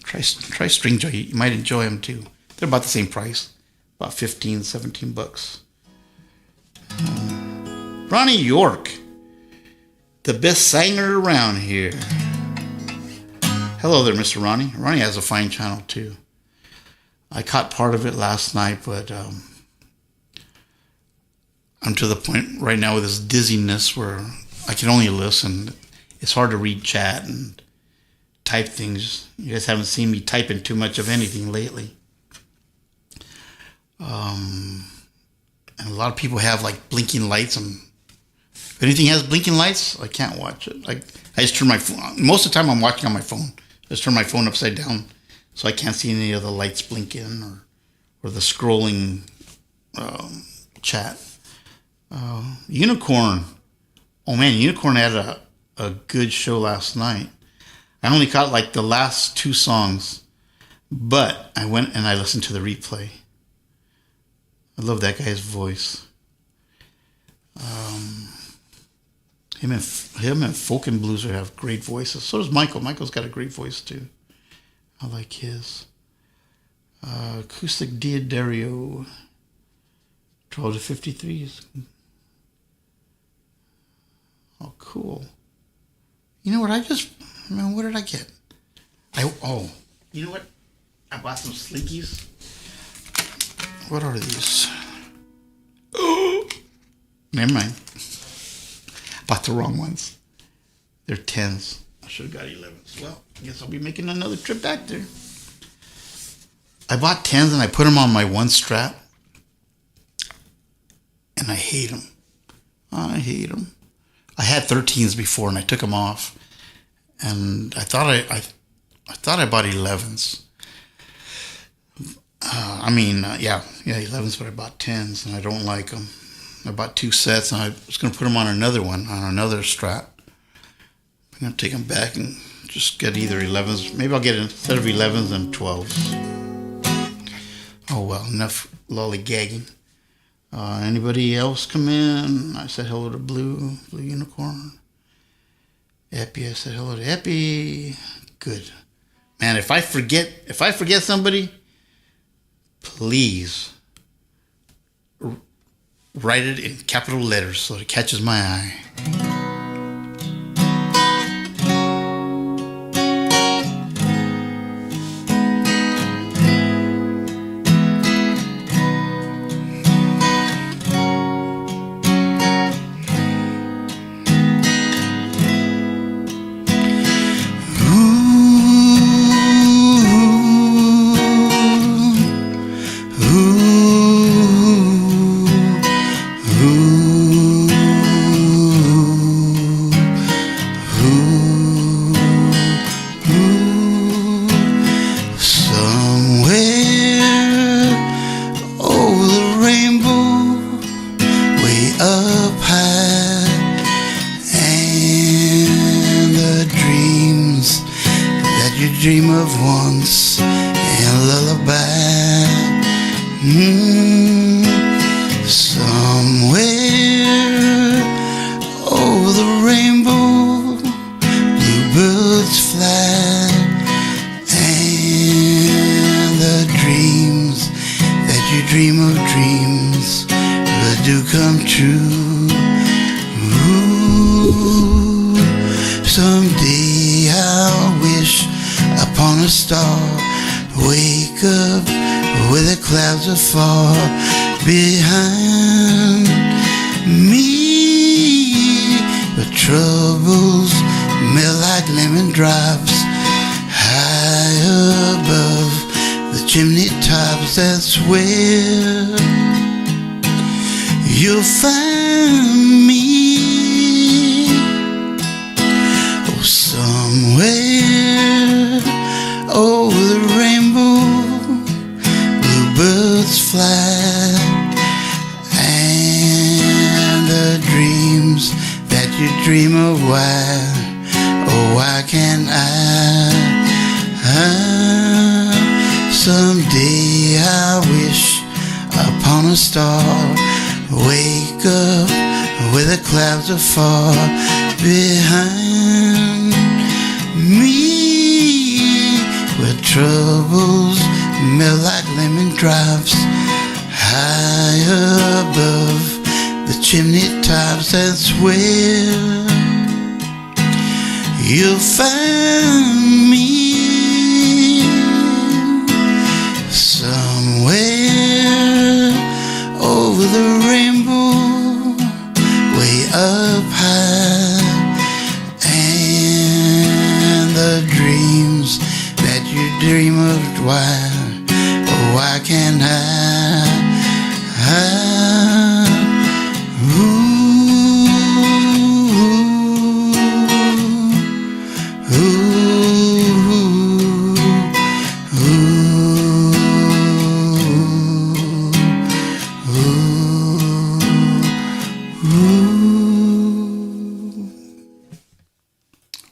try String Joy. You might enjoy them too. They're about the same price, about $15-17. Ronnie York, the best singer around here. Hello there, Mr. Ronnie. Ronnie has a fine channel too. I caught part of it last night, but I'm to the point right now with this dizziness where I can only listen. It's hard to read chat and type things. You guys haven't seen me typing too much of anything lately. And a lot of people have like blinking lights. If anything has blinking lights, I can't watch it. I just turn my phone. Most of the time I'm watching on my phone. I just turn my phone upside down so I can't see any of the lights blinking or the scrolling chat. Unicorn. Oh man, Unicorn had a good show last night. I only caught like the last 2 songs, but I went and I listened to the replay. I love that guy's voice. Him and Folk and Blueser have great voices. So does Michael. Michael's got a great voice too. I like his. Acoustic Diodario, 12 to 53. Oh, cool. You know what? What did I get? You know what? I bought some Slinkies. What are these? Never mind. Bought the wrong ones. They're 10s. I should have got 11s. Well, I guess I'll be making another trip back there. I bought 10s and I put them on my one strap. And I hate them. I hate them. I had 13s before and I took them off. And I thought I bought 11s. 11s, but I bought 10s and I don't like them. I bought 2 sets and I was going to put them on another one, on another strap. I'm going to take them back and just get either 11s. Maybe I'll get, instead of 11s, and 12s. Oh well, enough lollygagging. Anybody else come in? I said hello to Blue Unicorn. Epi, I said hello to Epi. Good. Man, if I forget somebody, please write it in capital letters so it catches my eye. Dream of once and lullaby. Somewhere over the rainbow, bluebirds fly, and the dreams that you dream of dreams really do come true. Someday I'll wish upon a star, wake up where the clouds are far behind me, but troubles melt like lemon drops high above the chimney tops. That's where you'll find me. Oh, somewhere over the rainbow, bluebirds fly, and the dreams that you dream of, why can't I? Someday I wish upon a star, wake up where the clouds are far behind me, where troubles melt like lemon drops high above the chimney tops. That's where you'll find me. Somewhere over the rainbow, way up high, and the dreams that you dream of, why can't I?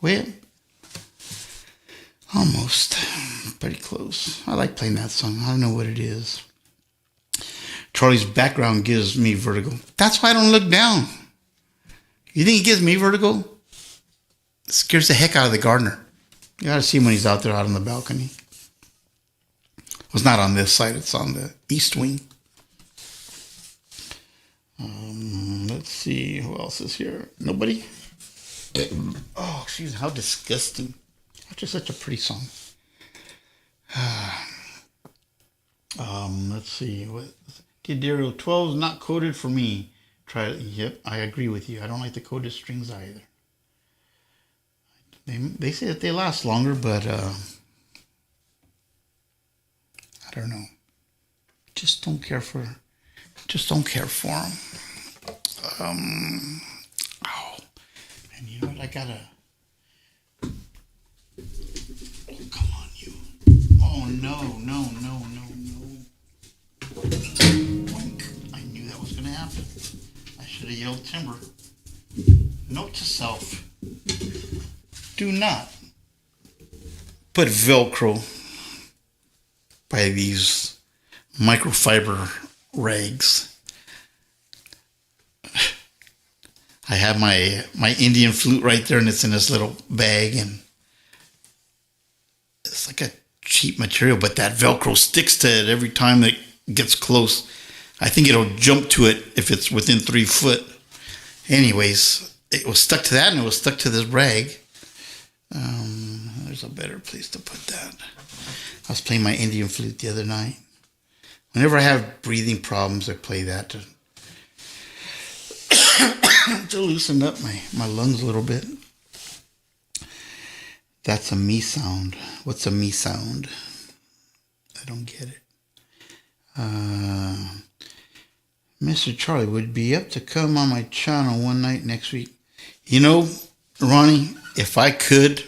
Well, almost. Pretty close. I like playing that song. I don't know what it is. Charlie's background gives me vertigo. That's why I don't look down. You think it gives me vertigo? It scares the heck out of the gardener. You gotta see him when he's out there out on the balcony. Well, it's not on this side. It's on the east wing. Let's see. Who else is here? Nobody? Oh, excuse me. How disgusting. That's just such a pretty song. Let's see. What? Didario 12 is not coded for me. Try it. Yep, I agree with you. I don't like the coded strings either. They say that they last longer, but I don't know. Just don't care for them. Oh, and you know what? I gotta. Oh, come on, you. Oh no. I knew that was gonna happen. I should have yelled timber. Note to self. Do not put Velcro by these microfiber rags. I have my Indian flute right there, and it's in this little bag, and it's like a cheap material, but that Velcro sticks to it every time it gets close. I think it'll jump to it if it's within 3 foot. Anyways, it was stuck to that, and it was stuck to this rag. There's a better place to put that. I was playing my Indian flute the other night. Whenever I have breathing problems, I play that to loosen up my lungs a little bit. That's a me sound. What's a me sound? I don't get it. Mr. Charlie would be up to come on my channel one night next week. You know, Ronnie, if I could,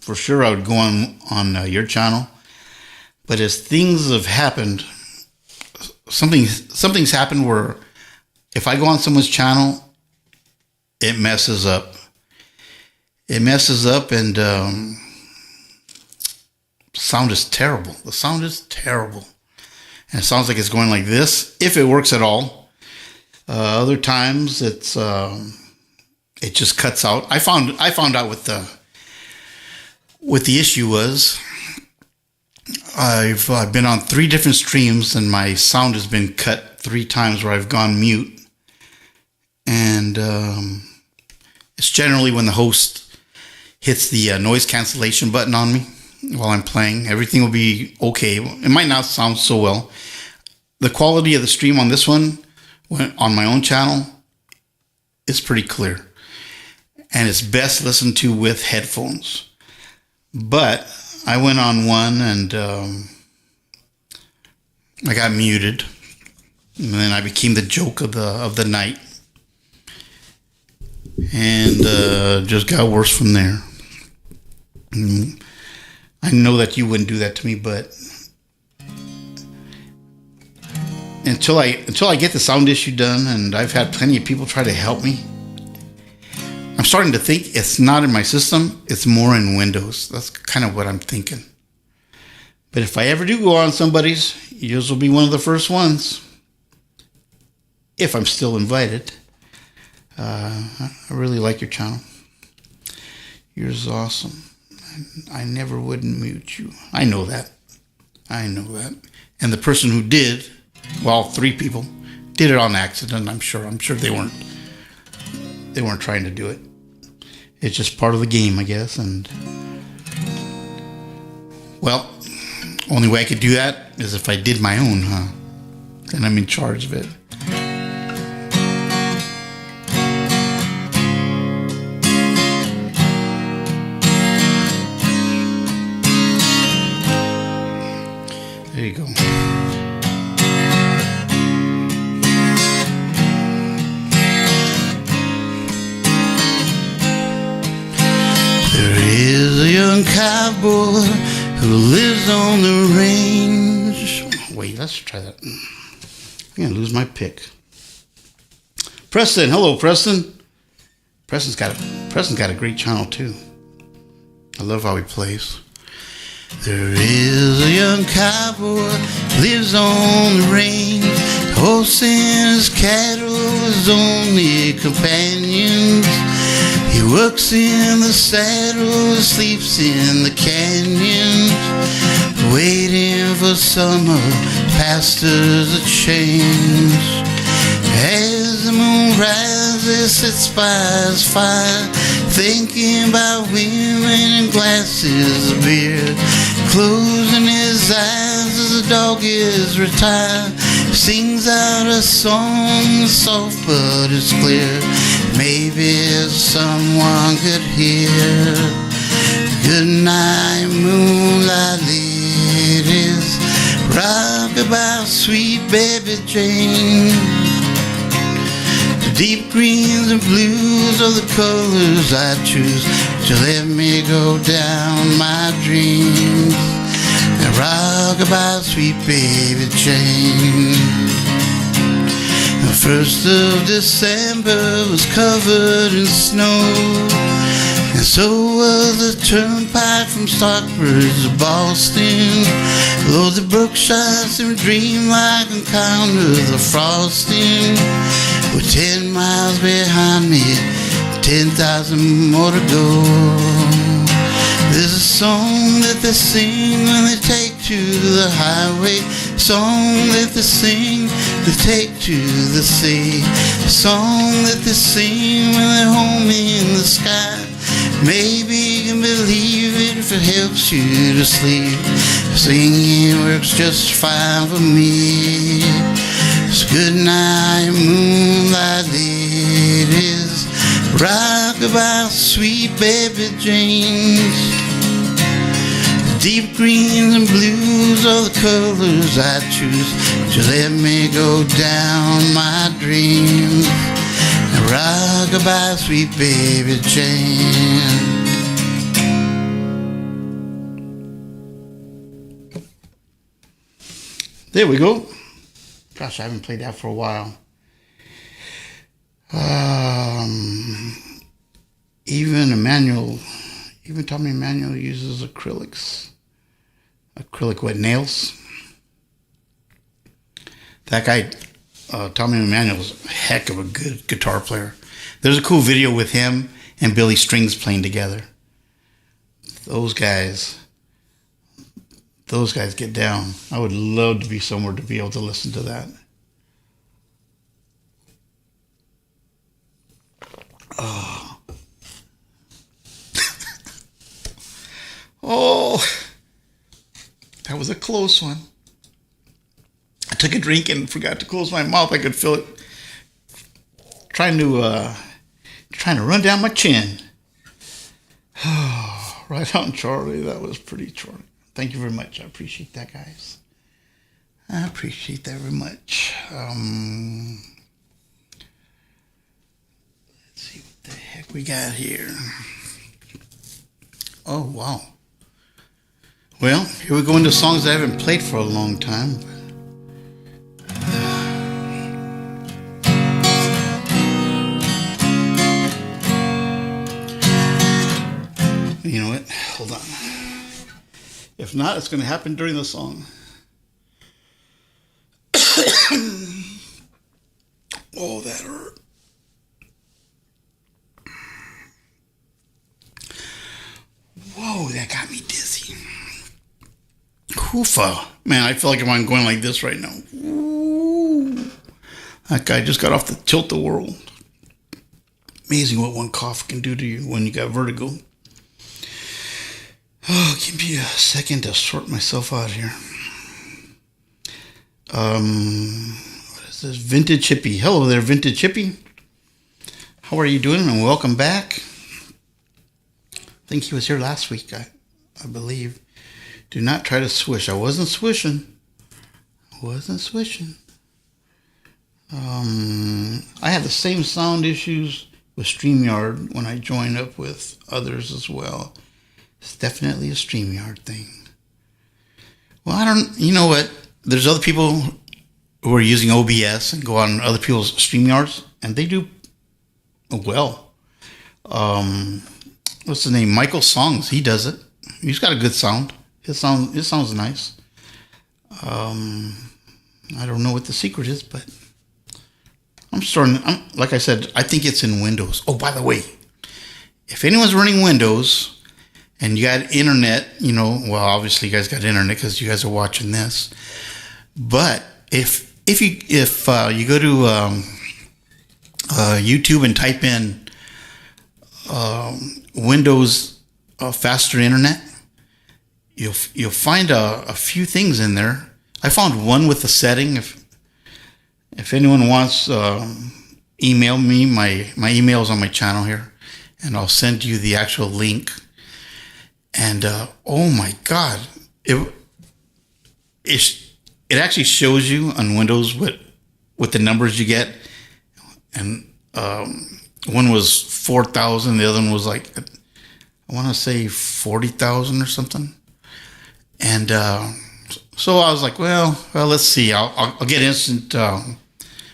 for sure I would go on your channel. But as things have happened, something's happened where if I go on someone's channel, it messes up. And sound is terrible. The sound is terrible. And it sounds like it's going like this, if it works at all. Other times it just cuts out. I found out what the issue was. I've been on 3 different streams, and my sound has been cut 3 times where I've gone mute. And it's generally when the host hits the noise cancellation button on me while I'm playing, everything will be okay. It might not sound so well. The quality of the stream on this one, on my own channel, is pretty clear. And it's best listened to with headphones. But I went on one and I got muted. And then I became the joke of the night. And just got worse from there. I know that you wouldn't do that to me, but until I get the sound issue done, and I've had plenty of people try to help me, I'm starting to think it's not in my system, it's more in Windows. That's kind of what I'm thinking. But if I ever do go on somebody's, yours will be one of the first ones. If I'm still invited. I really like your channel. Yours is awesome. I never would mute you. I know that. And the person who did, well, 3 people, did it on accident, I'm sure. I'm sure they weren't trying to do it. It's just part of the game, I guess. And, well, only way I could do that is if I did my own, huh? Then I'm in charge of it. There you go. There is a young cowboy who lives on the range. Wait, let's try that. I'm gonna lose my pick. Preston, hello, Preston. Preston's got a great channel too. I love how he plays. There is a young cowboy, lives on the range. Horse and his cattle, his only companions. He works in the saddle, sleeps in the canyon, waiting for summer pastures to change. As the moon rises, sits by his fire, thinking about women and glasses of beer. Closing his eyes as the dog is retired, sings out a song, soft but it's clear. Maybe someone could hear. Good night, moonlight ladies, rock about sweet baby Jane. The deep greens and blues are the colors I choose to let me go down my dreams and rock about sweet baby Jane. The 1st of December was covered in snow, and so was the turnpike from Stockbridge to Boston. Though the Berkshires seemed dreamlike on account of the frosting, with 10 miles behind me, 10,000 more to go. There's a song that they sing when they take to the highway, song that they sing, they take to the sea, song that they sing when they're home in the sky. Maybe you can believe it if it helps you to sleep. Singing works just fine for me. So good night, moonlight ladies, rock about sweet baby James. Deep greens and blues are the colors I choose to let me go down my dreams and rock about sweet baby Jane. There we go. Gosh, I haven't played that for a while. Even Tommy Emmanuel uses acrylic wet nails. That guy, Tommy Emmanuel, is a heck of a good guitar player. There's a cool video with him and Billy Strings playing together. Those guys get down. I would love to be somewhere to be able to listen to that. Oh. Oh, that was a close one. I took a drink and forgot to close my mouth. I could feel it trying to run down my chin. Right on, Charlie. That was pretty, Charlie. Thank you very much. I appreciate that, guys. I appreciate that very much. Let's see what the heck we got here. Oh, wow. Well, here we go into songs I haven't played for a long time. You know what? Hold on. If not, it's going to happen during the song. Oh, that hurt. Whoa, that got me dizzy. Hoofa. Man, I feel like I'm going like this right now. Ooh. That guy just got off the tilt-a-whirl. Amazing what one cough can do to you when you got vertigo. Oh, give me a second to sort myself out here. What is this? Vintage Hippie. Hello there, Vintage Hippie. How are you doing? And welcome back. I think he was here last week, I believe. Do not try to swish. I wasn't swishing. I had the same sound issues with StreamYard when I joined up with others as well. It's definitely a StreamYard thing. Well, you know what? There's other people who are using OBS and go on other people's StreamYards, and they do well. What's his name? Michael Songs. He does it. He's got a good sound. It sounds nice. I don't know what the secret is, but like I said, I think it's in Windows. Oh, by the way, if anyone's running Windows and you got internet, well, obviously you guys got internet because you guys are watching this. But if you go to YouTube and type in Windows faster internet, you'll find a few things in there. I found one with a setting. If anyone wants, email me. My email is on my channel here, and I'll send you the actual link. And oh my God, it actually shows you on Windows what the numbers you get. And one was 4,000, the other one was like, I want to say 40,000 or something. And so I was like, well, let's see. I'll get instant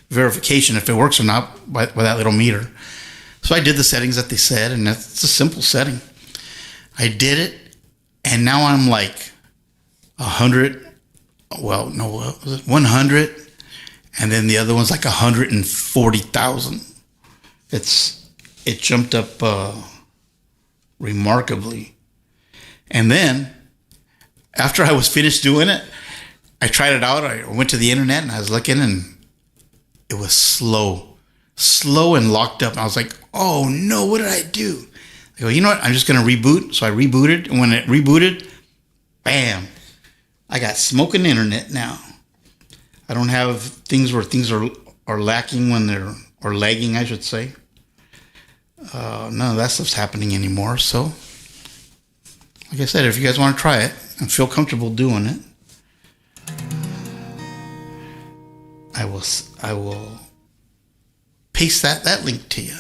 verification if it works or not by that little meter. So I did the settings that they said, and it's a simple setting. I did it, and now I'm like 100. Well, no, what was it? 100, and then the other one's like 140,000. It jumped up remarkably. And then after I was finished doing it, I tried it out. I went to the internet and I was looking, and it was slow and locked up. And I was like, oh no, what did I do? I go, you know what? I'm just going to reboot. So I rebooted, and when it rebooted, bam, I got smoking internet now. I don't have things where things are lacking or lagging, I should say. None of that stuff's happening anymore. So, like I said, if you guys want to try it and feel comfortable doing it, I will paste that link to you.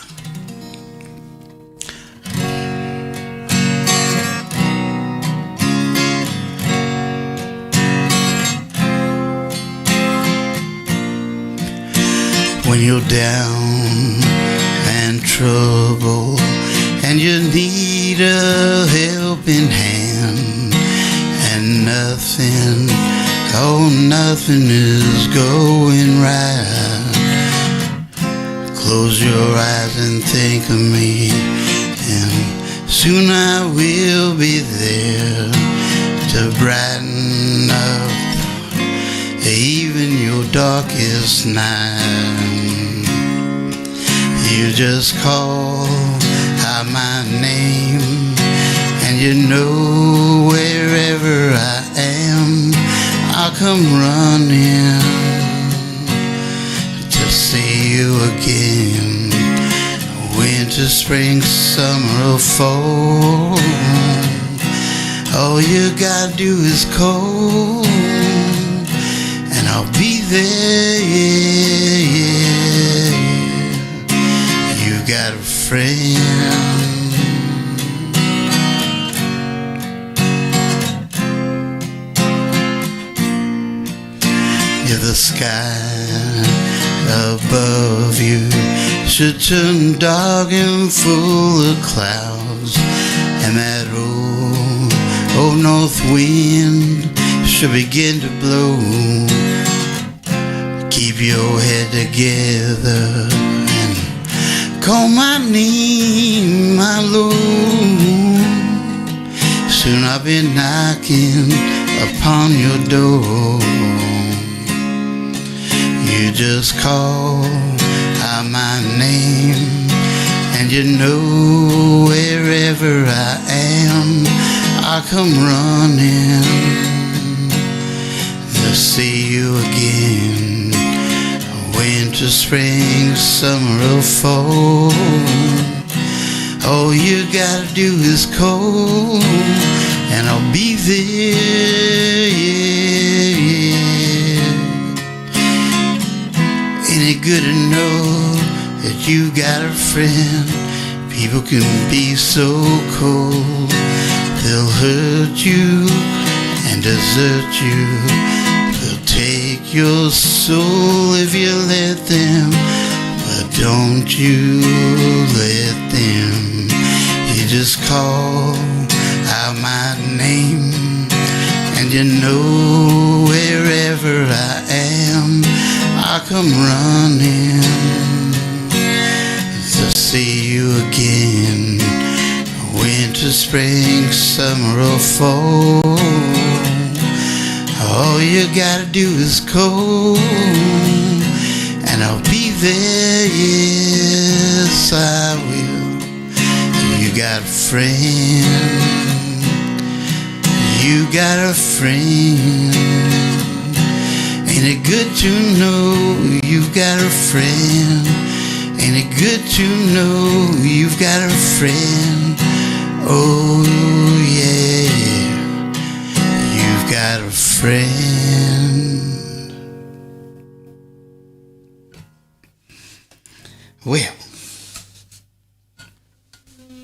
When you're down and trouble and you need a helping hand, and nothing is going right, close your eyes and think of me, and soon I will be there to brighten up even your darkest night. You just call out my name and you know wherever I am, I'll come running to see you again. Winter, spring, summer, or fall, all you gotta do is call, and I'll be there, yeah, yeah. You got a friend. If the sky above you should turn dark and full of clouds, and that old north wind should begin to blow, keep your head together and call my name, my Lord. Soon I'll be knocking upon your door. You just call out my name, and you know wherever I am, I'll come running to see you again. Winter, spring, summer, or fall, all you gotta do is call, and I'll be there, yeah, yeah. Ain't it good to know that you got a friend? People can be so cold, they'll hurt you and desert you. They'll take your soul if you let them, but don't you let them. You just call out my name, and you know wherever I am, I'll come running to see you again. Winter, spring, summer, or fall, all you gotta do is call, and I'll be there, yes I will. You got a friend, you got a friend. Ain't it good to know you've got a friend? Ain't it good to know you've got a friend? Oh yeah, you've got a friend. Well,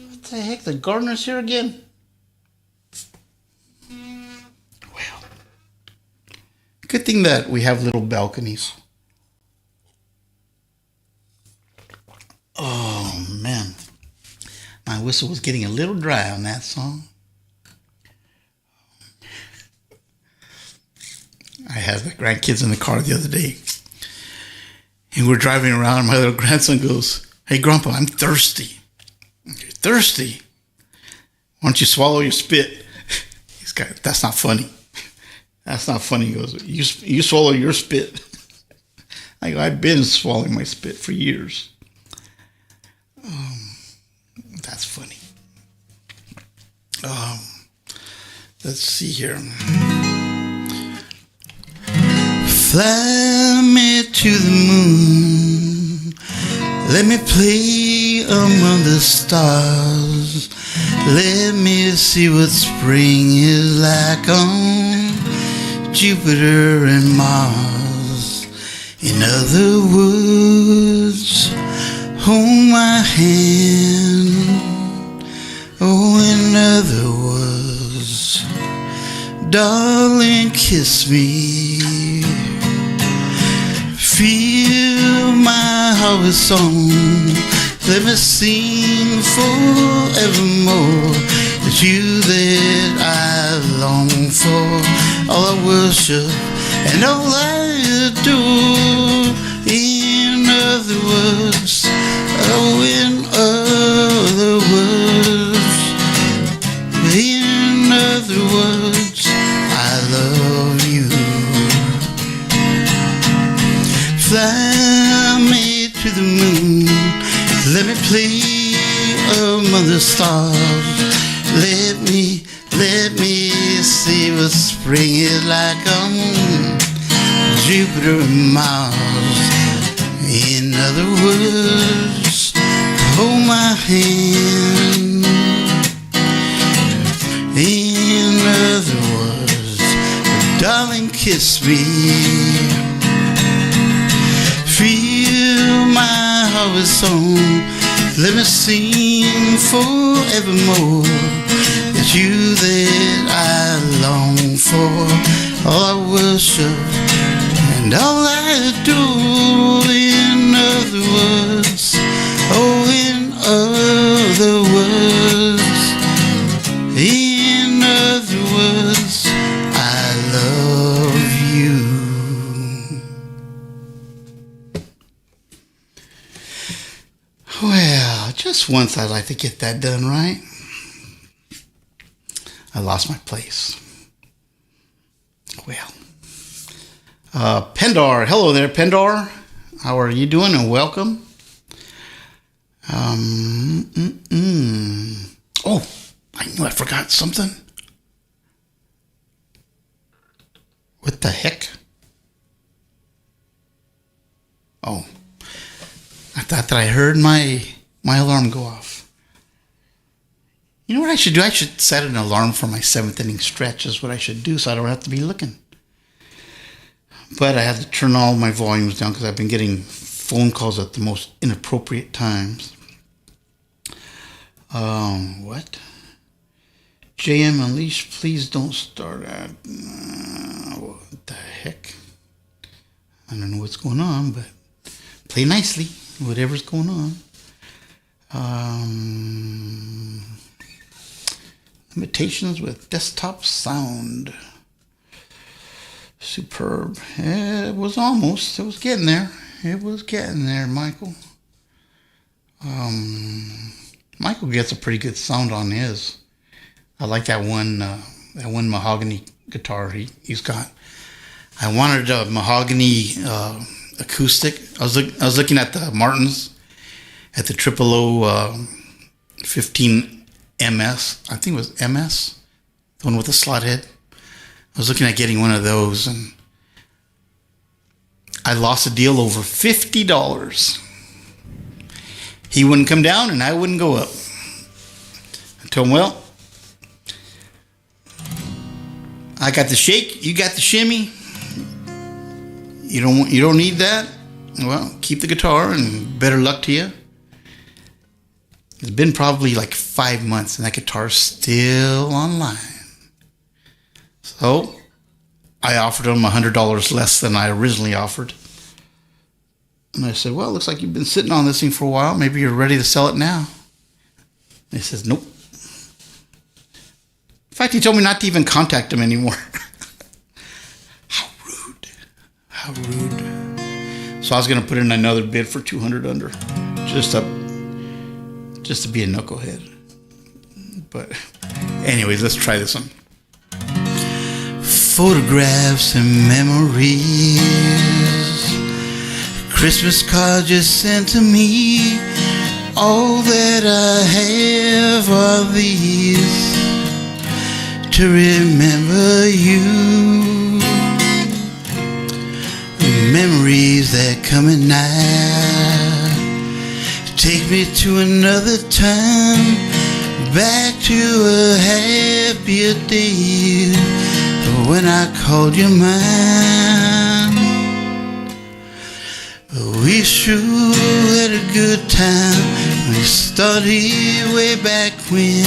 what the heck, the gardener's here again? Good thing that we have little balconies. Oh man, my whistle was getting a little dry on that song. I had the grandkids in the car the other day, and we're driving around, and my little grandson goes, "Hey Grandpa, I'm thirsty." "You're thirsty? Why don't you swallow your spit?" He's got, "That's not funny. That's not funny." He goes, you swallow your spit." I go, "I've been swallowing my spit for years." That's funny. Let's see here. Fly me to the moon, let me play among the stars, let me see what spring is like on Jupiter and Mars. In other words, hold my hand. Oh, in other words, darling, kiss me. Fill my heart with song, let me sing forevermore. It's you that I long for, all I worship and all I adore. In other words, oh, in other words, in other words, I love you. Fly me to the moon, let me play among the stars, Let me see what spring is like on Jupiter and Mars. In other words, hold my hand. In other words, darling, kiss me. Fill my heart with song. Let me sing forevermore. It's you that I long for. All I worship and all I adore. In other words, oh, in other words, in other words, I love you. Well, just once I'd like to get that done right. I lost my place. Well, Pendar, hello there, Pendar. How are you doing? And welcome. Oh, I knew I forgot something. What the heck? Oh, I thought that I heard my alarm go off. You know what I should do? I should set an alarm for my 7th inning stretch is what I should do so I don't have to be looking. But I have to turn all my volumes down because I've been getting phone calls at the most inappropriate times. What? JM Unleashed, please don't start at... what the heck? I don't know what's going on, but play nicely, whatever's going on. Limitations with desktop sound. Superb. It was almost. It was getting there. It was getting there, Michael. Michael gets a pretty good sound on his. I like that one mahogany guitar he's got. I wanted a mahogany acoustic. I was looking at the Martins, at the 000 15 MS. I think it was MS, the one with the slot head. I was looking at getting one of those, and I lost a deal over $50. He wouldn't come down, and I wouldn't go up. I told him, well, I got the shake, you got the shimmy. You don't need that. Well, keep the guitar, and better luck to you. It's been probably like 5 months, and that guitar's still online. So I offered him $100 less than I originally offered. And I said, well, it looks like you've been sitting on this thing for a while. Maybe you're ready to sell it now. And he says, nope. In fact, he told me not to even contact him anymore. How rude. How rude. So I was going to put in another bid for 200 under. Just to be a knucklehead. But anyways, let's try this one. Photographs and memories, Christmas cards you sent to me, all that I have are these, to remember you, memories that come at night, take me to another time, back to a happier day, when I called you mine. We sure had a good time. We started way back when.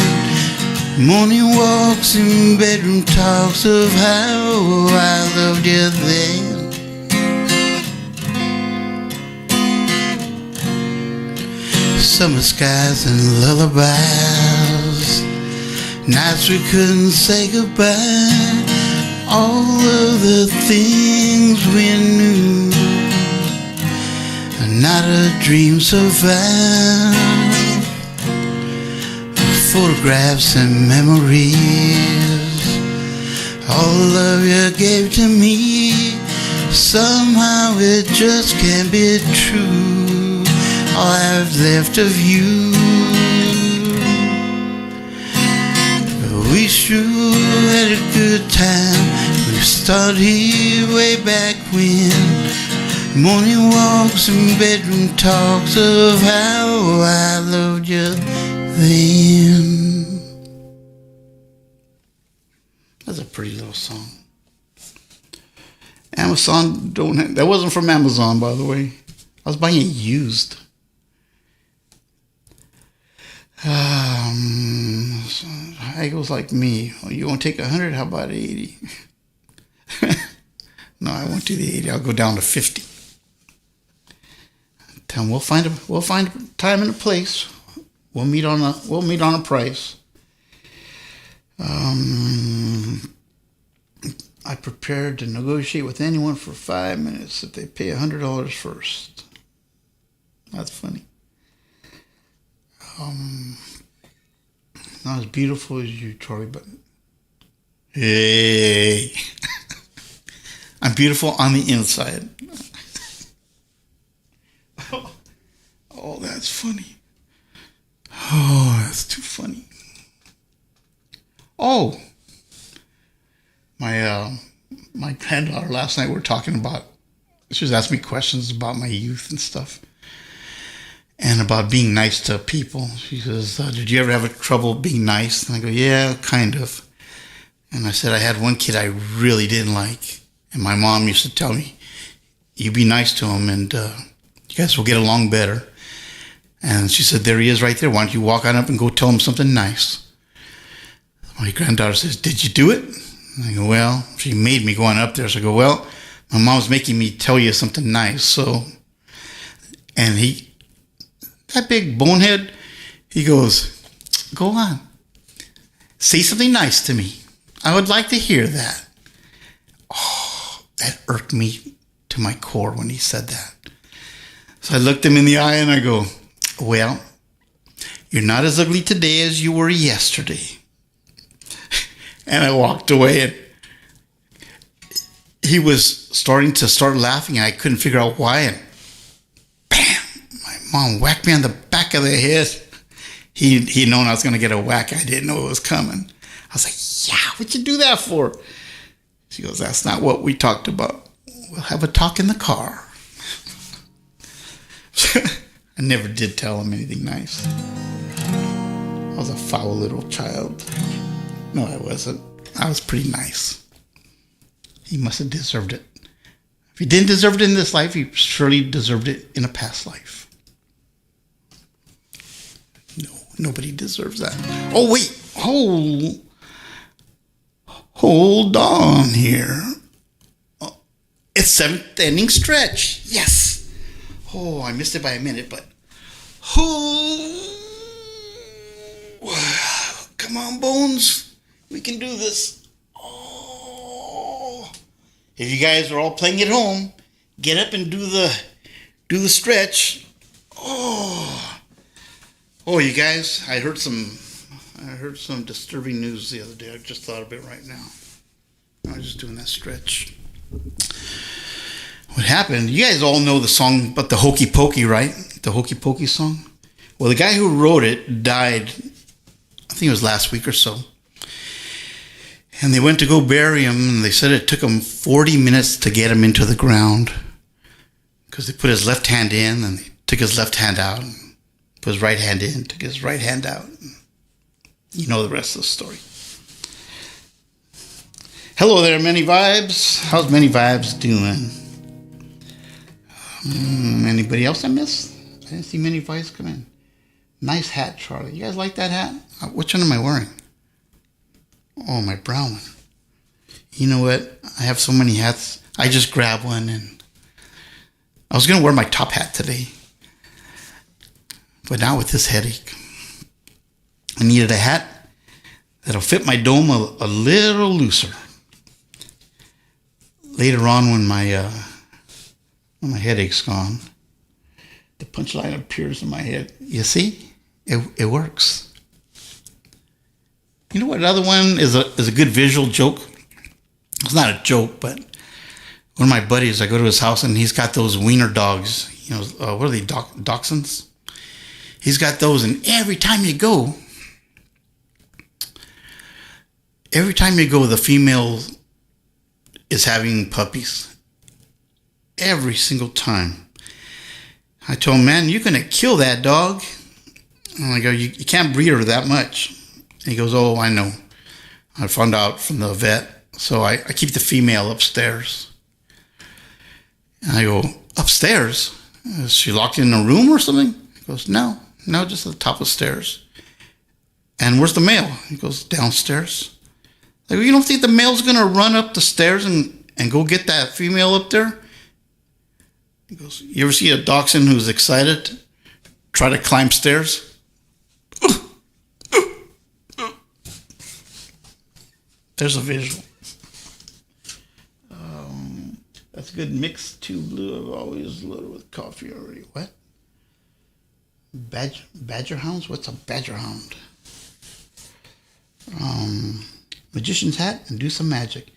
Morning walks and bedroom talks of how I loved you then. Summer skies and lullabies, nights we couldn't say goodbye. All of the things we knew, not a dream survived. Photographs and memories, all the love you gave to me, somehow it just can't be true. All I've left of you, We sure had a good time. We started here way back when. Morning walks and bedroom talks of how I loved you then. That's a pretty little song. Amazon don't have, that wasn't from Amazon, by the way. I was buying it used. It goes like me. Oh, you want to take 100? How about 80? No, I won't do the 80. I'll go down to 50. Tell them we'll find a time and a place. We'll meet on a price. I prepared to negotiate with anyone for 5 minutes if they pay $100 first. That's funny. Not as beautiful as you, Charlie, but hey, I'm beautiful on the inside. Oh, that's funny. Oh, that's too funny. Oh, my granddaughter last night we were talking about. She was asking me questions about my youth and stuff, and about being nice to people. She says, "Did you ever have trouble being nice?" And I go, "Yeah, kind of." And I said, "I had one kid I really didn't like, and my mom used to tell me, you be nice to him, and you guys will get along better." And she said, "There he is right there. Why don't you walk on up and go tell him something nice?" My granddaughter says, "Did you do it?" And I go, "Well, she made me go on up there." So I go, "Well, my mom's making me tell you something nice." So, and that big bonehead, he goes, "Go on. Say something nice to me. I would like to hear that." Oh, that irked me to my core when he said that. So I looked him in the eye and I go, "Well, you're not as ugly today as you were yesterday." And I walked away, and he was starting to laughing, and I couldn't figure out why. And bam, my mom whacked me on the back of the head. He'd known I was going to get a whack. I didn't know it was coming. I was like, "Yeah, what'd you do that for?" She goes, "That's not what we talked about. We'll have a talk in the car." I never did tell him anything nice. I was a foul little child. No, I wasn't. I was pretty nice. He must have deserved it. If he didn't deserve it in this life, he surely deserved it in a past life. No, nobody deserves that. Oh, wait. Hold on here. Oh, it's 7th inning stretch. Yes. Oh, I missed it by a minute, but come on, Bones. We can do this. Oh, if you guys are all playing at home, get up and do the stretch. Oh, you guys, I heard some disturbing news the other day. I just thought of it right now. I was just doing that stretch. What happened? You guys all know the song about the Hokey Pokey, right? The Hokey Pokey song. Well, the guy who wrote it died, I think it was last week or so. And they went to go bury him, and they said it took them 40 minutes to get him into the ground, because they put his left hand in, and they took his left hand out, and put his right hand in, took his right hand out. You know the rest of the story. Hello there, Many Vibes. How's Many Vibes doing? Anybody else I missed? I didn't see Many Vibes come in. Nice hat, Charlie. You guys like that hat? Which one am I wearing? Oh, my brown one. You know what? I have so many hats. I just grabbed one, and I was going to wear my top hat today. But now with this headache, I needed a hat that'll fit my dome a little looser. Later on, when my headache's gone, the punchline appears in my head. You see? It works. You know what? Another one is a good visual joke. It's not a joke, but one of my buddies, I go to his house, and he's got those wiener dogs. You know, what are they? Dachshunds? He's got those, and every time you go, every time you go, the female is having puppies. Every single time. I told him, man, you're going to kill that dog. And I go, you can't breed her that much. And he goes, oh, I know. I found out from the vet. So I keep the female upstairs. And I go, upstairs? Is she locked in a room or something? He goes, no, just at the top of the stairs. And where's the male? He goes, downstairs. I go, you don't think the male's going to run up the stairs and go get that female up there? He goes, you ever see a dachshund who's excited try to climb stairs? There's a visual. That's a good mix. Too blue. I've always loaded with coffee already. What? Badger hounds? What's a badger hound? Magician's hat and do some magic.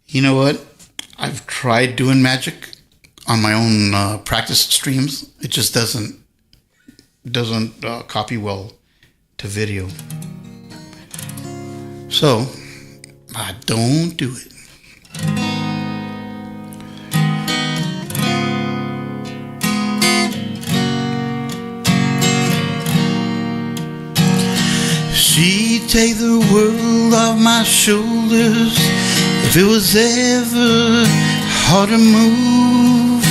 You know what? I've tried doing magic on my own practice streams. It just doesn't copy well to video. So I don't do it. She'd take the world off my shoulders if it was ever hard to move.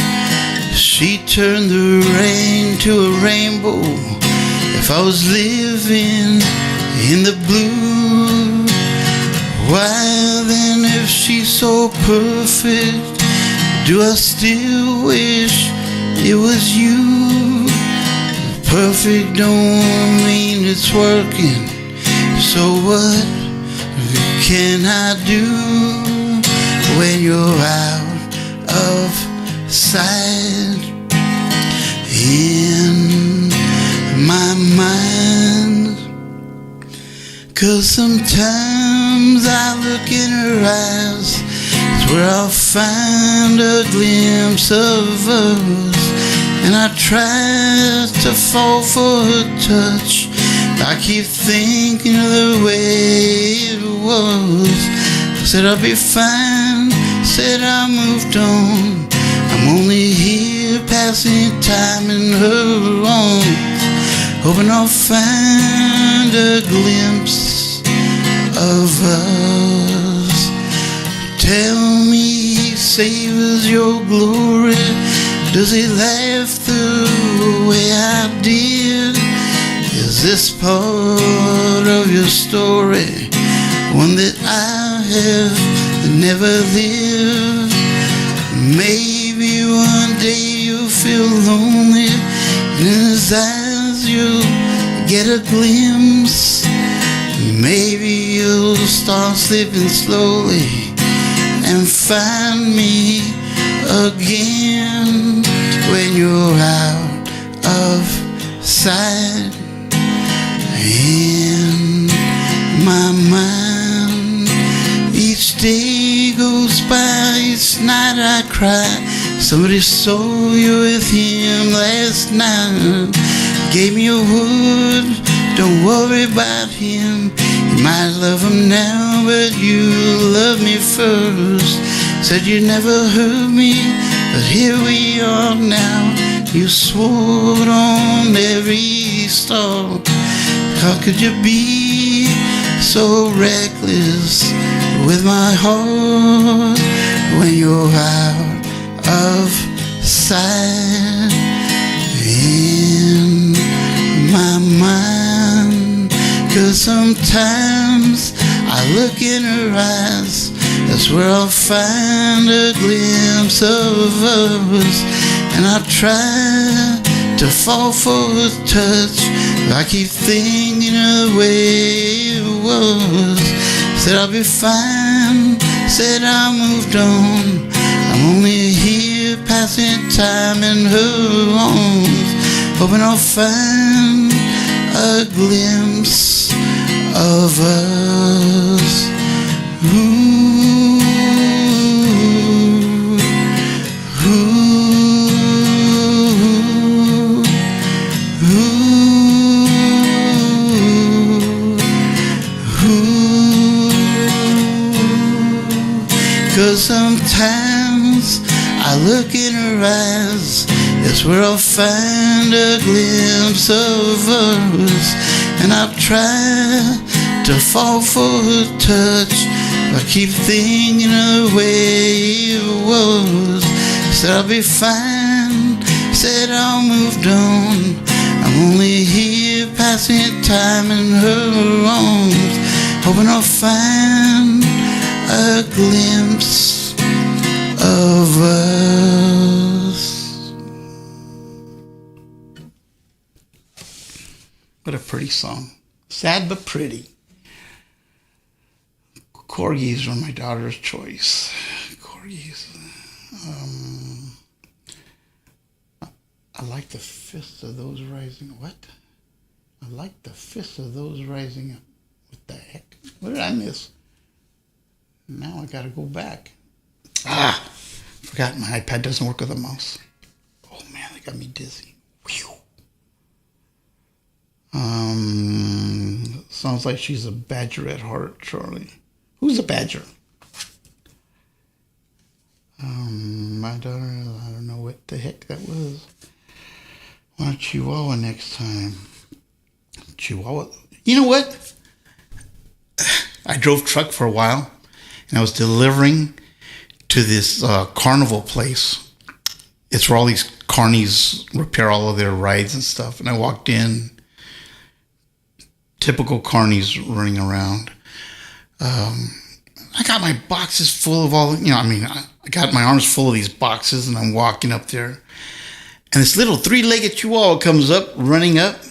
She'd turn the rain to a rainbow if I was living in the blue. Why then, if she's so perfect, do I still wish it was you? Perfect don't mean it's working. So what can I do when you're out of sight in my mind? 'Cause sometimes I look in her eyes, it's where I'll find a glimpse of us, and I try to fall for her touch. I keep thinking of the way it was. I said I'll be fine, said I moved on. I'm only here passing time in her arms, hoping I'll find a glimpse of us. Tell me he savors your glory, does he laugh the way I did? Is this part of your story one that I have never lived? Maybe one day you'll feel lonely, and in his eyes you'll get a glimpse. Maybe you'll start slipping slowly and find me again when you're out of sight in my mind. Each day goes by, each night I cry. Somebody saw you with him last night. Gave me a word, don't worry about him. You might love him now, but you love me first. Said you never hurt me, but here we are now. You swore on every star. How could you be so reckless with my heart when you're out of sight in my mind? 'Cause sometimes I look in her eyes, that's where I'll find a glimpse of us, and I try to fall for her touch. I keep thinking of the way it was. Said I'll be fine, said I moved on. I'm only here passing time in her arms, hoping I'll find a glimpse of us. Ooh, ooh. But sometimes I look in her eyes, it's where I'll find a glimpse of us. And I've tried to fall for her touch, I keep thinking of the way it was. Said I'll be fine, said I'll move on. I'm only here passing time in her arms, hoping I'll find a glimpse of us. What a pretty song. Sad but pretty. Corgis were my daughter's choice. Corgis. I like the fists of those rising. What? I like the fists of those rising up. What the heck? What did I miss? Now I gotta go back. Forgot my iPad doesn't work with a mouse. Oh man, that got me dizzy. Whew. Sounds like she's a badger at heart, Charlie. Who's a badger? My daughter, I don't know what the heck that was. Want a Chihuahua next time. Chihuahua. You know what? I drove truck for a while, and I was delivering to this carnival place. It's where all these carnies repair all of their rides and stuff. And I walked in, typical carnies running around. I got my boxes full of all, I got my arms full of these boxes, and I'm walking up there. And this little 3-legged Chihuahua comes up, running up.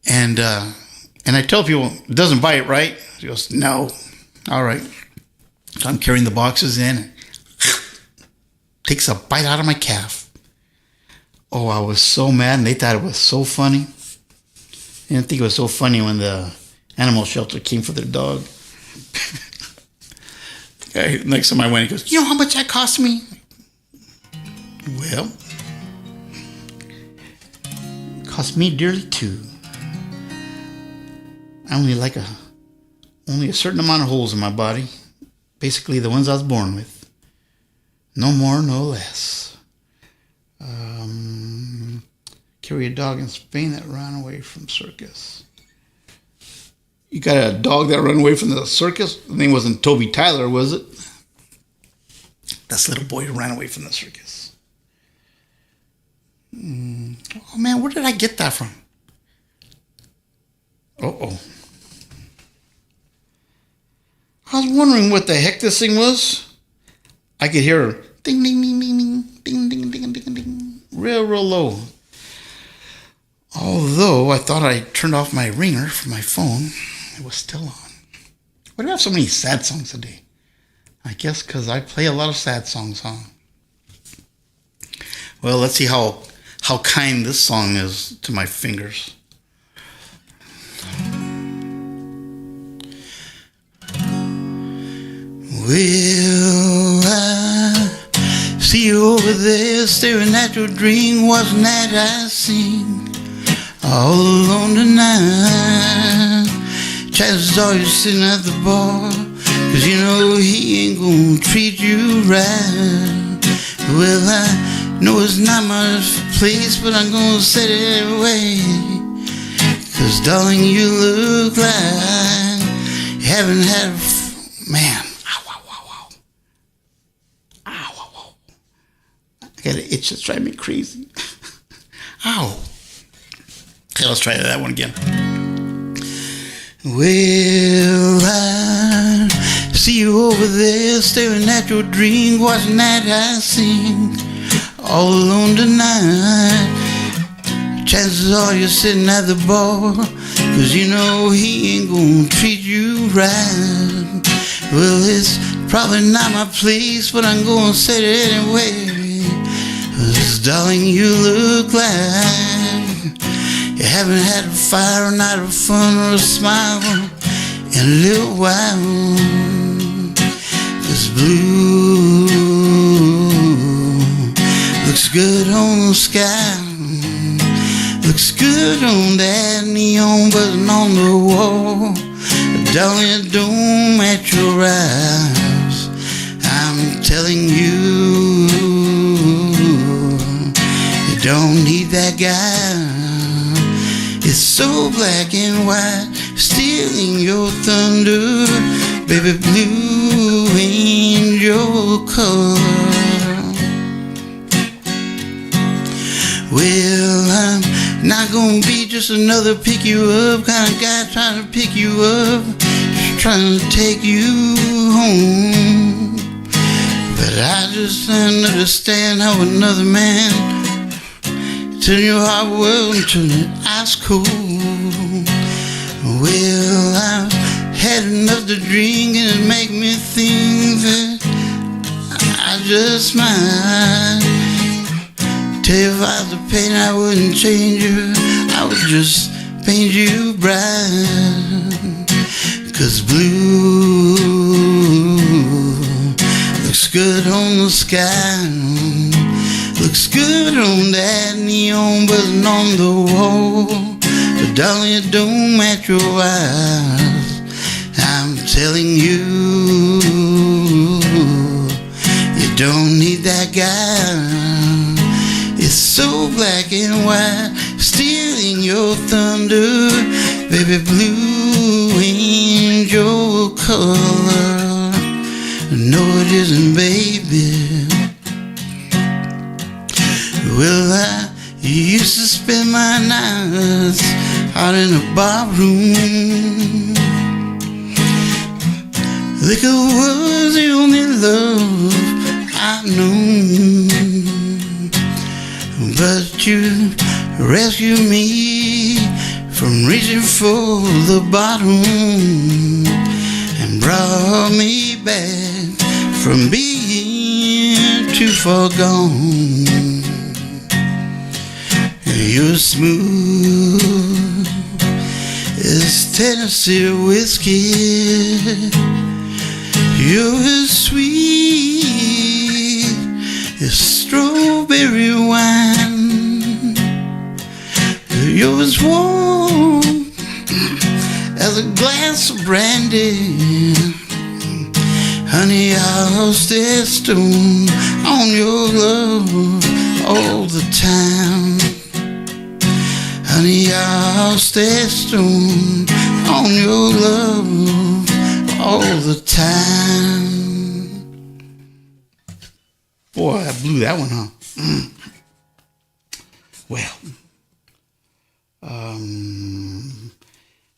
And I tell people, it doesn't bite, right? He goes, no. All right. So I'm carrying the boxes in, and takes a bite out of my calf. Oh, I was so mad, and they thought it was so funny. They didn't think it was so funny when the animal shelter came for their dog. Next time I went, he goes, you know how much that cost me? Well, it cost me dearly too. I only like only a certain amount of holes in my body. Basically the ones I was born with. No more, no less. Carry a dog in Spain that ran away from circus. You got a dog that ran away from the circus? The name wasn't Toby Tyler, was it? That's the little boy who ran away from the circus. Oh man, where did I get that from? Uh-oh. I was wondering what the heck this thing was. I could hear ding, ding, ding, ding, ding, ding, ding, ding, ding, ding, real low. Although I thought I turned off my ringer for my phone, it was still on. Why do I have so many sad songs today? I guess because I play a lot of sad songs, huh? Well, let's see how kind this song is to my fingers. Will I see you over there staring at your dream? Wasn't that I sing all alone tonight? Chances are you're sitting at the bar, 'cause you know he ain't gonna treat you right. Well, I know it's not my place, but I'm gonna set it anyway. 'Cause darling, you look like you haven't had man. I got an itch that's driving me crazy. Ow. Okay, let's try that one again. Well, I see you over there staring at your dream, watching that I sing all alone tonight. Chances are you're sitting at the bar, 'cause you know he ain't gonna treat you right. Well, it's probably not my place, but I'm gonna say it anyway. 'Cause darling, you look like you haven't had a fire, not a fun or a smile in a little while. 'Cause blue looks good on the sky, looks good on that neon button on the wall. Darling, it don't match your eyes. telling you, you don't need that guy. It's so black and white, stealing your thunder. Baby blue ain't your color. Well, I'm not gonna be just another pick you up kind of guy trying to pick you up, trying to take you home. But I just don't understand how another man turn your hard world into an ice cold. Well, I've had enough to drink and it make me think that I just might. Tell you if I was a paint, I wouldn't change you. I would just paint you bright. 'Cause blue looks good on the sky, looks good on that neon buzzing on the wall. But darling, it don't match your eyes. I'm telling you, you don't need that guy. It's so black and white, stealing your thunder. Baby blue ain't your color. No, it isn't, baby. Well, I used to spend my nights out in a bar room. Liquor was the only love I knew. But you rescued me from reaching for the bottom and brought me back from being too far gone. You're smooth as Tennessee whiskey. You're as sweet as strawberry wine. You're as warm as a glass of brandy. Honey, I'll stay stoned on your love all the time. Honey, I'll stay stoned on your love all the time. Boy, I blew that one, huh? Well,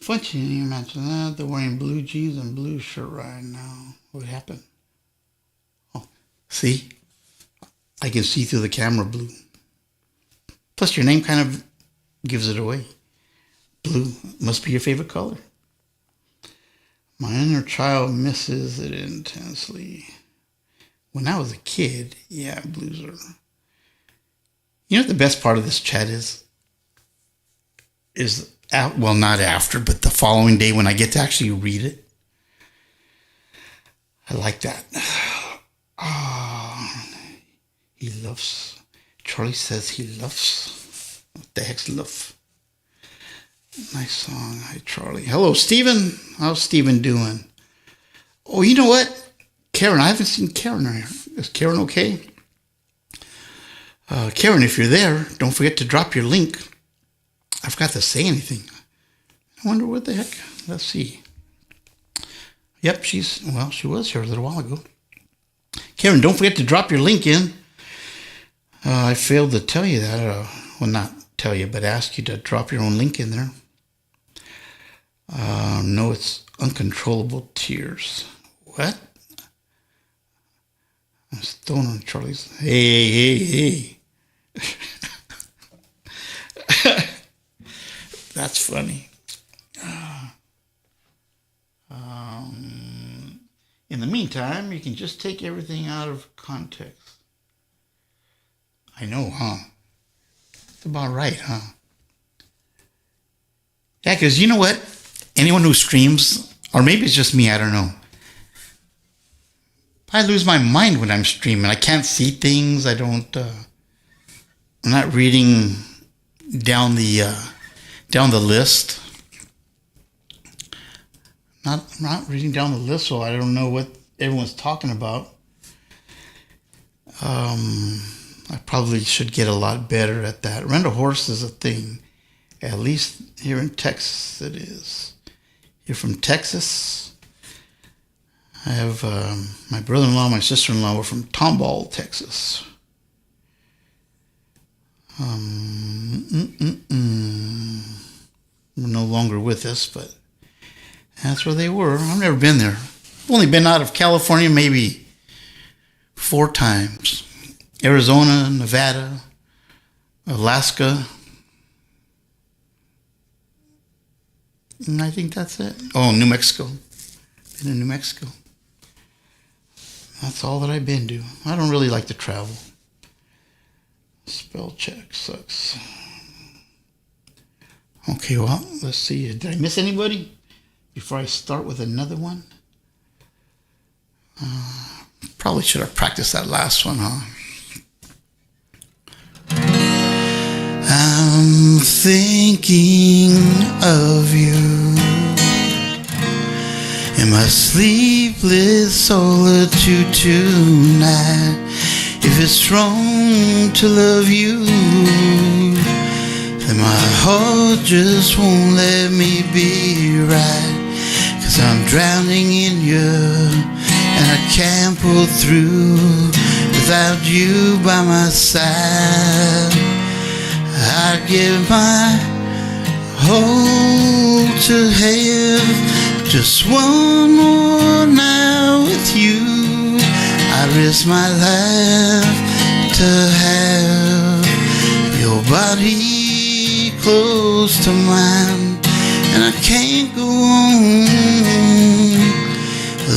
funny you mention that. They're wearing blue jeans and blue shirt right now. What happened? Oh, see? I can see through the camera blue. Plus, your name kind of gives it away. Blue must be your favorite color. My inner child misses it intensely. When I was a kid, yeah, blues are... You know what the best part of this chat is? Well, not after, but the following day when I get to actually read it. I like that. He loves... Charlie says he loves... What the heck's love? Nice song. Hi, Charlie. Hello, Steven. How's Steven doing? Oh, you know what? Karen, I haven't seen Karen here. Is Karen okay? Karen, if you're there, don't forget to drop your link. I forgot to say anything. I wonder what the heck. Let's see. Yep, she was here a little while ago. Karen, don't forget to drop your link in. I failed to tell you that. Well, not tell you, but ask you to drop your own link in there. No, it's uncontrollable tears. What? I'm stoned on Charlie's. Hey. That's funny. In the meantime, you can just take everything out of context. I know, huh? That's about right, huh? Yeah, because you know what? Anyone who streams, or maybe it's just me, I don't know. I lose my mind when I'm streaming. I can't see things. I'm not reading down the list. I'm not reading down the list, so I don't know what everyone's talking about. I probably should get a lot better at that. Rent a horse is a thing. At least here in Texas it is. You're from Texas? I have my brother-in-law, my sister-in-law were from Tomball, Texas. They're no longer with us, but that's where they were. I've never been there. I've only been out of California maybe 4 times. Arizona, Nevada, Alaska. And I think that's it. Oh, New Mexico. Been in New Mexico. That's all that I've been to. I don't really like to travel. Spell check sucks. Okay, well, let's see. Did I miss anybody before I start with another one? Probably should have practiced that last one, huh? I'm thinking of you in my sleepless solitude tonight. If it's wrong to love you, then my heart just won't let me be right. 'Cause I'm drowning in you, and I can't pull through without you by my side. I'd give my whole to have just one more night with you. I risk my life to have your body close to mine, and I can't go on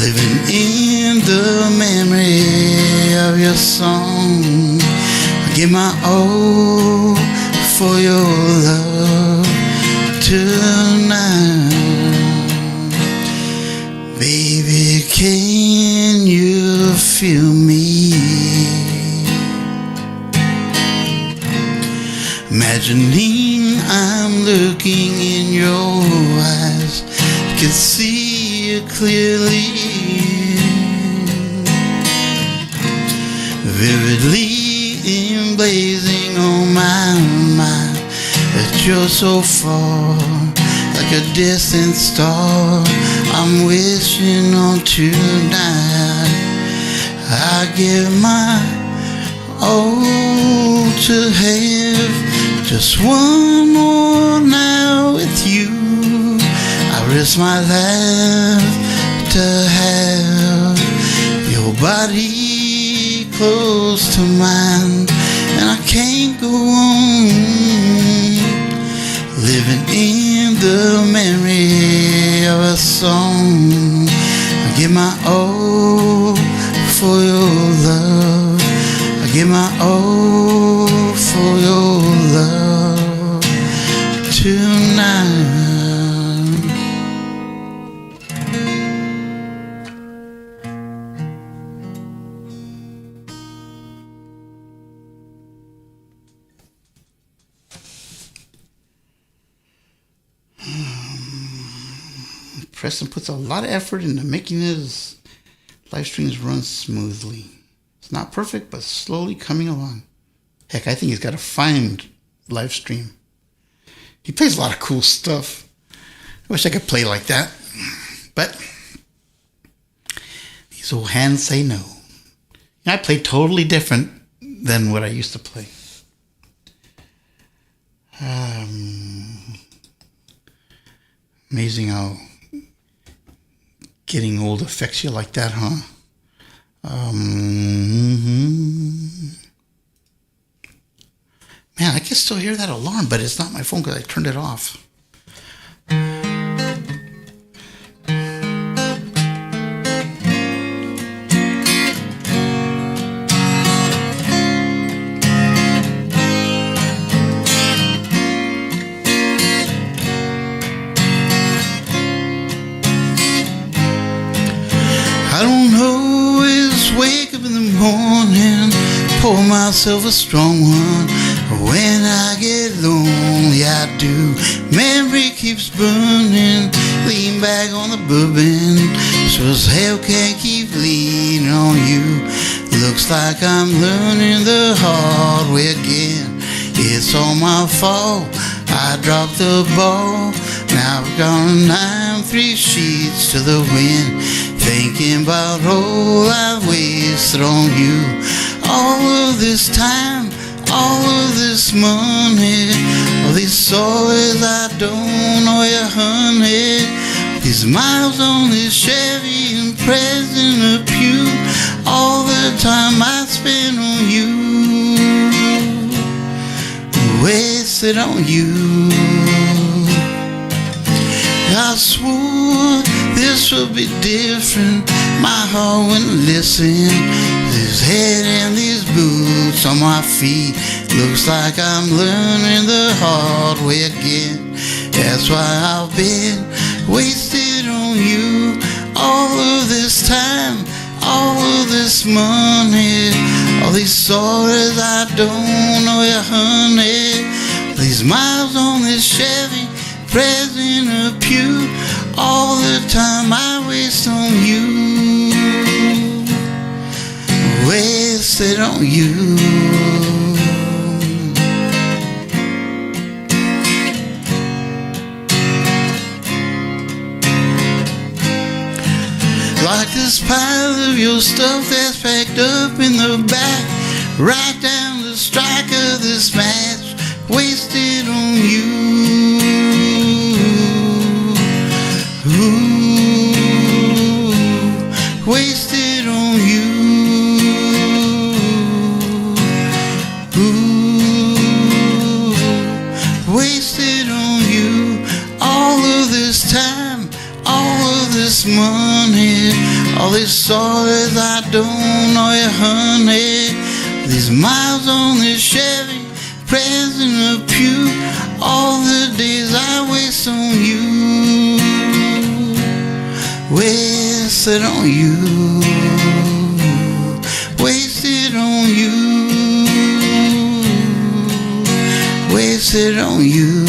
living in the memory of your song. I give my all for your love tonight. Baby, can you feel me? Imagining I'm looking in your eyes, I can see you clearly, vividly emblazing on my mind that you're so far, like a distant star I'm wishing on tonight. I give my all to have just one more night with you. I risk my life to have your body close to mine, and I can't go on living in the memory of a song. I give my all for your love. I give my all for your love tonight. Preston puts a lot of effort into making his live streams run smoothly. It's not perfect, but slowly coming along. Heck, I think he's got a fine live stream. He plays a lot of cool stuff. I wish I could play like that. But these old hands say no. I play totally different than what I used to play. Amazing how getting old affects you like that, huh? Man, I can still hear that alarm, but it's not my phone because I turned it off. I don't always wake up in the morning, pour myself a strong one. When I get lonely, I do. Memory keeps burning, lean back on the bourbon, so as hell can't keep leaning on you. Looks like I'm learning the hard way again. It's all my fault, I dropped the ball. Now I've gone 9-3 sheets to the wind, thinking about all I've wasted on you. All of this time, all of this money, all these stories I don't know you, honey. These miles on this Chevy and pressed in a pew, all the time I spent on you, wasted on you. I swore this would be different. My heart wouldn't listen. This head and these boots on my feet. Looks like I'm learning the hard way again. That's why I've been wasted on you. All of this time, all of this money, all these stories I don't know you, honey. These miles on this Chevy, pressed in a pew, all the time I waste on you, wasted on you. Like this pile of your stuff that's packed up in the back, right down the strike of this match, wasted on you. Ooh, wasted on you. Ooh, wasted on you. All of this time, all of this money, all these stories I don't know you, honey. These miles on this Chevy, pressed in a pew, all the days I waste on you, wasted on you, wasted on you, wasted on you.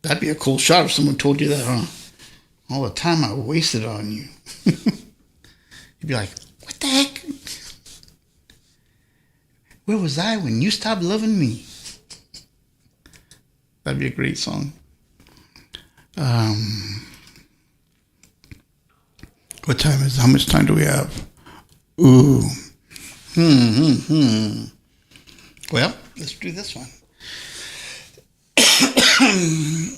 That'd be a cool shot if someone told you that, huh? All the time I wasted on you. You'd be like, what the heck? Where was I when you stopped loving me? That'd be a great song. What time is it? How much time do we have? Ooh. Well, let's do this one.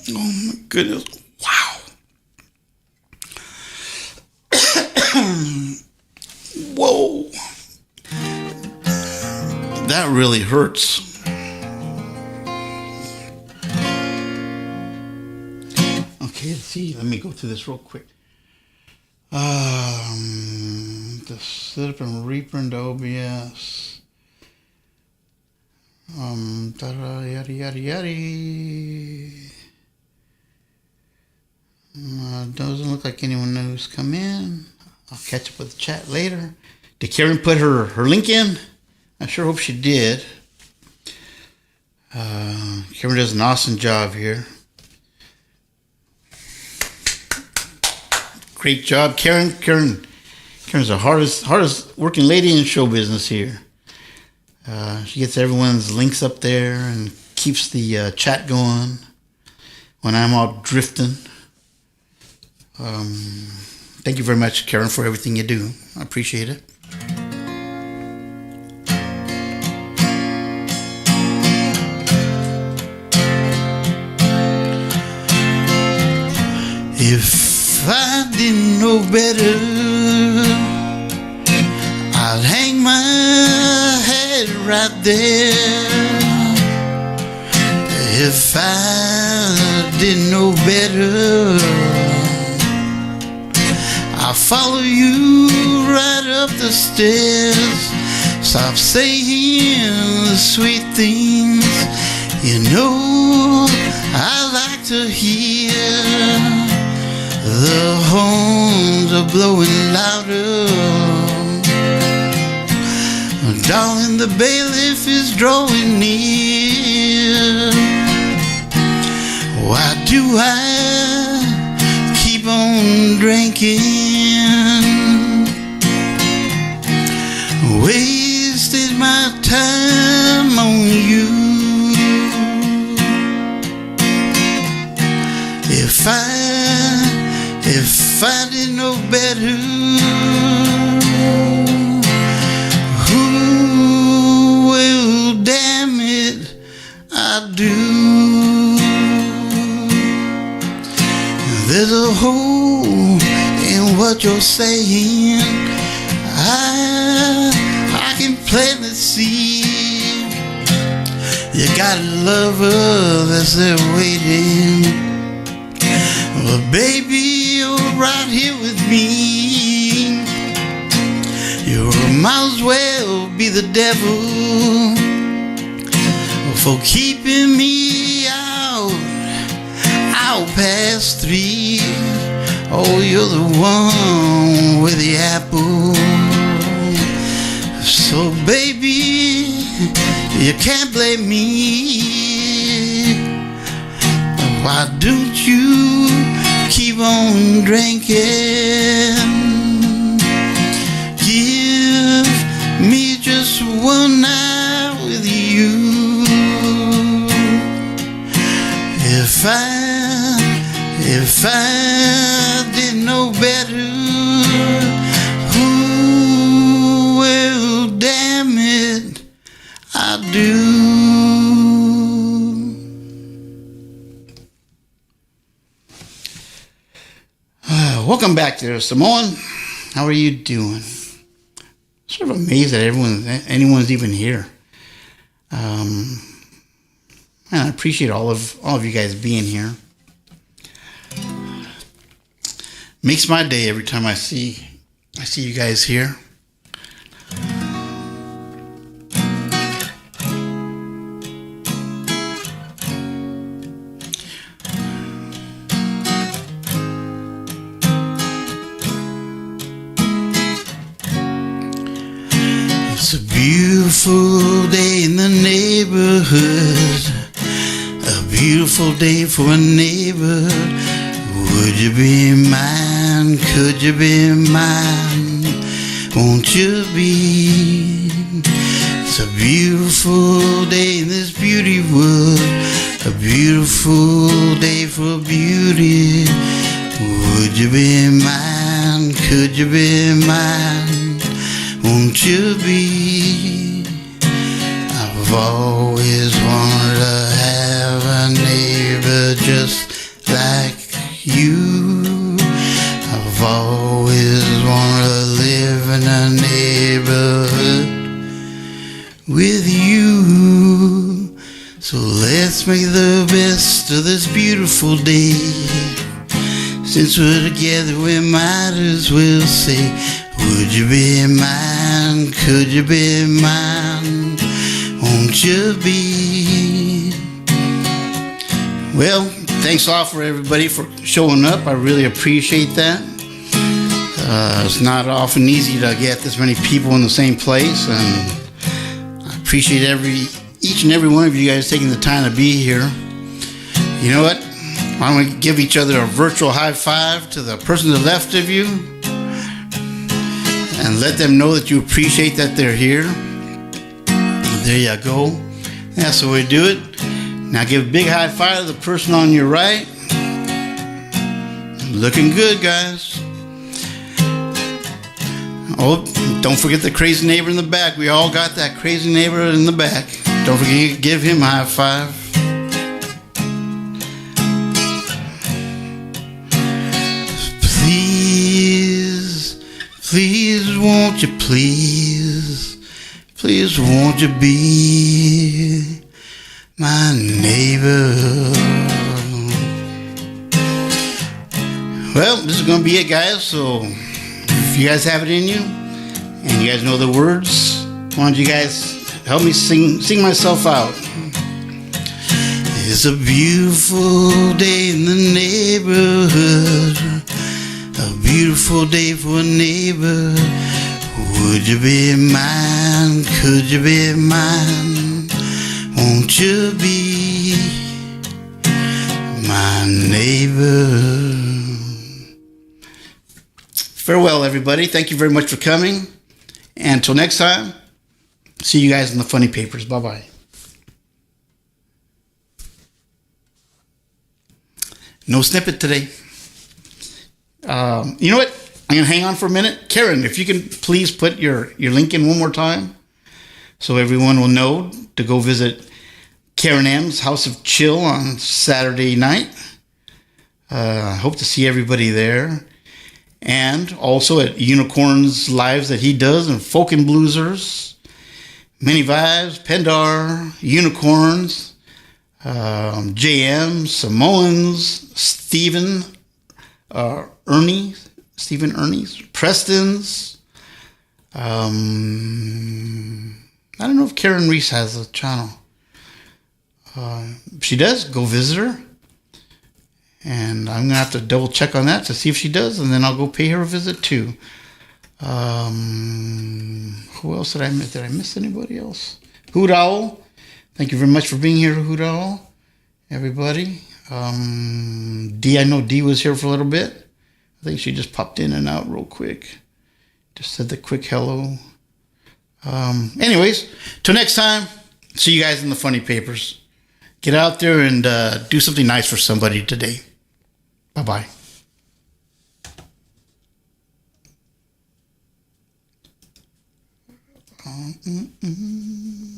Oh my goodness. Wow. Whoa. That really hurts. Okay, let's see. Let me go through this real quick. The setup and reprint OBS. Yada yada yada. Doesn't look like anyone knows come in. I'll catch up with the chat later. Did Karen put her link in? I sure hope she did. Karen does an awesome job here. Great job, Karen. Karen's the hardest working lady in show business here. She gets everyone's links up there and keeps the chat going when I'm all drifting. Thank you very much, Karen, for everything you do. I appreciate it. If I didn't know better, I'd hang my head right there. If I didn't know better, I'll follow you right up the stairs. Stop saying the sweet things you know I like to hear. The horns are blowing louder. Darling, the bailiff is drawing near. Why do I keep on drinking? Wasted my time on you. If I didn't know better, well, damn it, I do. There's a hole in what you're saying. I can plainly see you got a lover that's there waiting. Well, baby, you're right here with me. You might as well be the devil for keeping me out past 3. Oh, you're the one with the apple. So, baby, you can't blame me. Why don't you keep on drinking? Give me just one night with you. If I didn't know better, well, damn it, I do. Welcome back there, Samoan. How are you doing? Sort of amazed that anyone's even here. Man, I appreciate all of you guys being here. Makes my day every time I see you guys here. It's a beautiful day in the neighborhood. A beautiful day for a neighborhood. Would you be mine? Could you be mine? Won't you be? It's a beautiful day in this beauty world. A beautiful day for beauty. Would you be mine? Could you be mine? Won't you be? I've always wanted to have a neighbor just like you. I've always wanted to live in a neighborhood with you. So let's make the best of this beautiful day. Since we're together, we might as well say, would you be mine? Could you be mine? Won't you be? Well, thanks a lot for everybody for showing up. I really appreciate that. It's not often easy to get this many people in the same place, and I appreciate each and every one of you guys taking the time to be here. You know what? Why don't we give each other a virtual high five to the person to the left of you and let them know that you appreciate that they're here. There you go. That's the way to do it. Now give a big high five to the person on your right. Looking good, guys. Oh, don't forget the crazy neighbor in the back. We all got that crazy neighbor in the back. Don't forget to give him a high five. Please, won't you please won't you be my neighbor? Well, this is going to be it, guys. So if you guys have it in you and you guys know the words, why don't you guys help me sing myself out? It's a beautiful day in the neighborhood. beautiful day for a neighbor. Would you be mine? Could you be mine? Won't you be my neighbor? Farewell, everybody. Thank you very much for coming. And until next time, see you guys in the funny papers. Bye-bye. No snippet today. You know what? I'm going to hang on for a minute. Karen, if you can please put your link in one more time so everyone will know to go visit Karen M's House of Chill on Saturday night. I hope to see everybody there. And also at Unicorns Lives that he does and Folk and Bluesers, Many Vibes, Pendar, Unicorns, JM, Samoans, Stephen Ernie's, Preston's. I don't know if Karen Reese has a channel. If she does, go visit her. And I'm going to have to double check on that to see if she does, and then I'll go pay her a visit too. Who else did I miss? Did I miss anybody else? Hoot Owl. Thank you very much for being here, Hoot Owl. Everybody. D, I know D was here for a little bit. I think she just popped in and out real quick. Just said the quick hello. Anyways, till next time, see you guys in the funny papers. Get out there and do something nice for somebody today. Bye-bye. Mm-mm-mm.